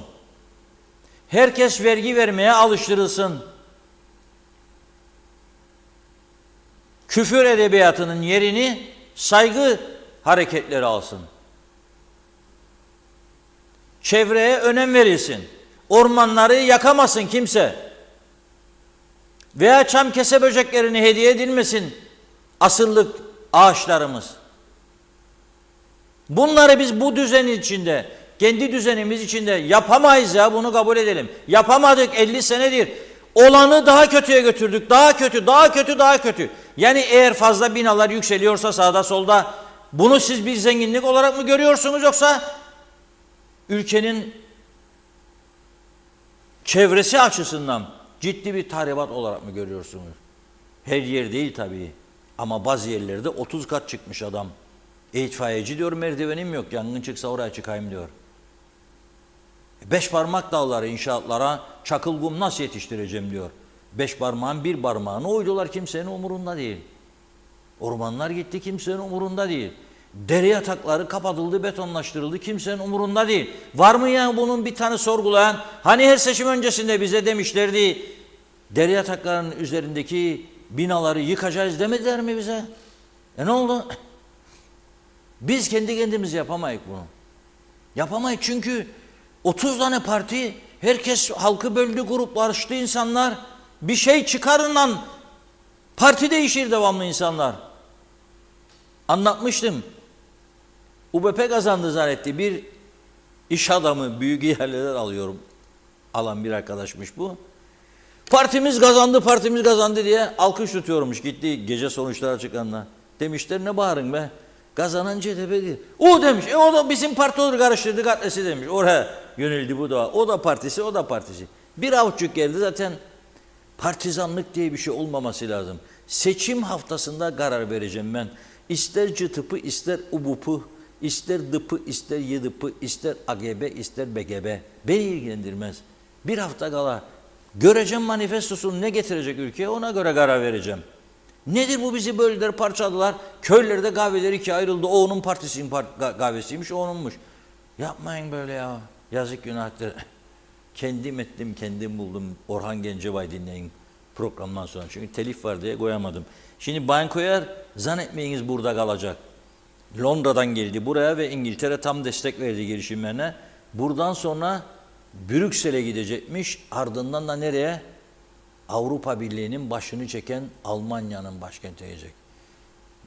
Herkes vergi vermeye alıştırılsın. Küfür edebiyatının yerini saygı hareketleri alsın. Çevreye önem verilsin. Ormanları yakamasın kimse. Veya çam kese böceklerini hediye edilmesin asırlık ağaçlarımız. Bunları biz bu düzen içinde, kendi düzenimiz içinde yapamayız ya, bunu kabul edelim. Yapamadık 50 senedir. Olanı daha kötüye götürdük. Daha kötü, daha kötü, daha kötü. Yani eğer fazla binalar yükseliyorsa sağda solda bunu siz bir zenginlik olarak mı görüyorsunuz, yoksa ülkenin çevresi açısından ciddi bir tahribat olarak mı görüyorsunuz? Her yer değil tabii. Ama bazı yerlerde 30 kat çıkmış adam. İtfaiyeci diyor, merdivenim yok, yangın çıksa oraya çıkayım diyor. Beş parmak dağları inşaatlara çakıl kum nasıl yetiştireceğim diyor. Beş parmağın bir parmağını oydular, kimsenin umurunda değil. Ormanlar gitti, kimsenin umurunda değil. Dere yatakları kapatıldı, betonlaştırıldı, kimsenin umurunda değil. Var mı ya bunun bir tane sorgulayan? Hani her seçim öncesinde bize demişlerdi, dere yataklarının üzerindeki binaları yıkacağız demediler mi bize? Ne oldu? Biz kendi kendimiz yapamayız bunu. Yapamayız çünkü 30 tane parti, herkes halkı böldü, gruplaştı insanlar. Bir şey çıkarın lan. Parti değişir devamlı insanlar. Anlatmıştım. UBP kazandı zannetti. Bir iş adamı, büyük ihaleler alıyorum. Alan bir arkadaşmış bu. Partimiz kazandı, partimiz kazandı diye alkış tutuyormuş. Gitti gece sonuçları çıkanlar. Demişler ne bağırın be. Kazanan CHP değil. O demiş. O da bizim parti olur, karıştırdık adresi demiş. Oraya yöneldi bu da. O da partisi, o da partisi. Bir avuççuk geldi zaten. Partizanlık diye bir şey olmaması lazım. Seçim haftasında karar vereceğim ben. İster CTP, ister UBP, ister DP, ister YDP, ister AGB, ister BGB. Beni ilgilendirmez. Bir hafta kala göreceğim manifestosunu ne getirecek ülkeye, ona göre karar vereceğim. Nedir bu, bizi böldüler, parçaladılar. Köylerde kahveler ikiye ayrıldı. O onun partisinin kahvesiymiş, o onunmuş. Yapmayın böyle ya. Yazık, günahtır. Kendim ettim, kendim buldum. Orhan Gencebay dinleyin programdan sonra. Çünkü telif var diye koyamadım. Şimdi Bankoyer zannetmeyiniz burada kalacak. Londra'dan geldi buraya ve İngiltere tam destek verdi girişimlerine. Buradan sonra Brüksel'e gidecekmiş. Ardından da nereye? Avrupa Birliği'nin başını çeken Almanya'nın başkentine gidecek.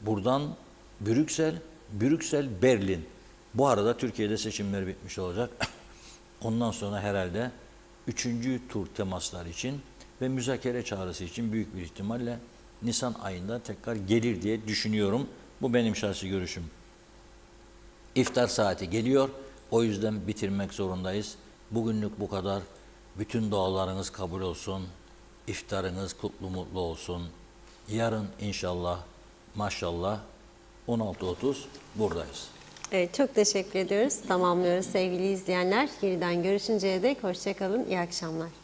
Buradan Brüksel, Berlin. Bu arada Türkiye'de seçimler bitmiş olacak. Ondan sonra herhalde 3. tur temaslar için ve müzakere çağrısı için büyük bir ihtimalle Nisan ayında tekrar gelir diye düşünüyorum. Bu benim şahsi görüşüm. İftar saati geliyor. O yüzden bitirmek zorundayız. Bugünlük bu kadar. Bütün dualarınız kabul olsun. İftarınız kutlu mutlu olsun. Yarın inşallah, maşallah 16.30 buradayız. Evet, çok teşekkür ediyoruz. Tamamlıyoruz sevgili izleyenler. Yeniden görüşünceye dek hoşça kalın. İyi akşamlar.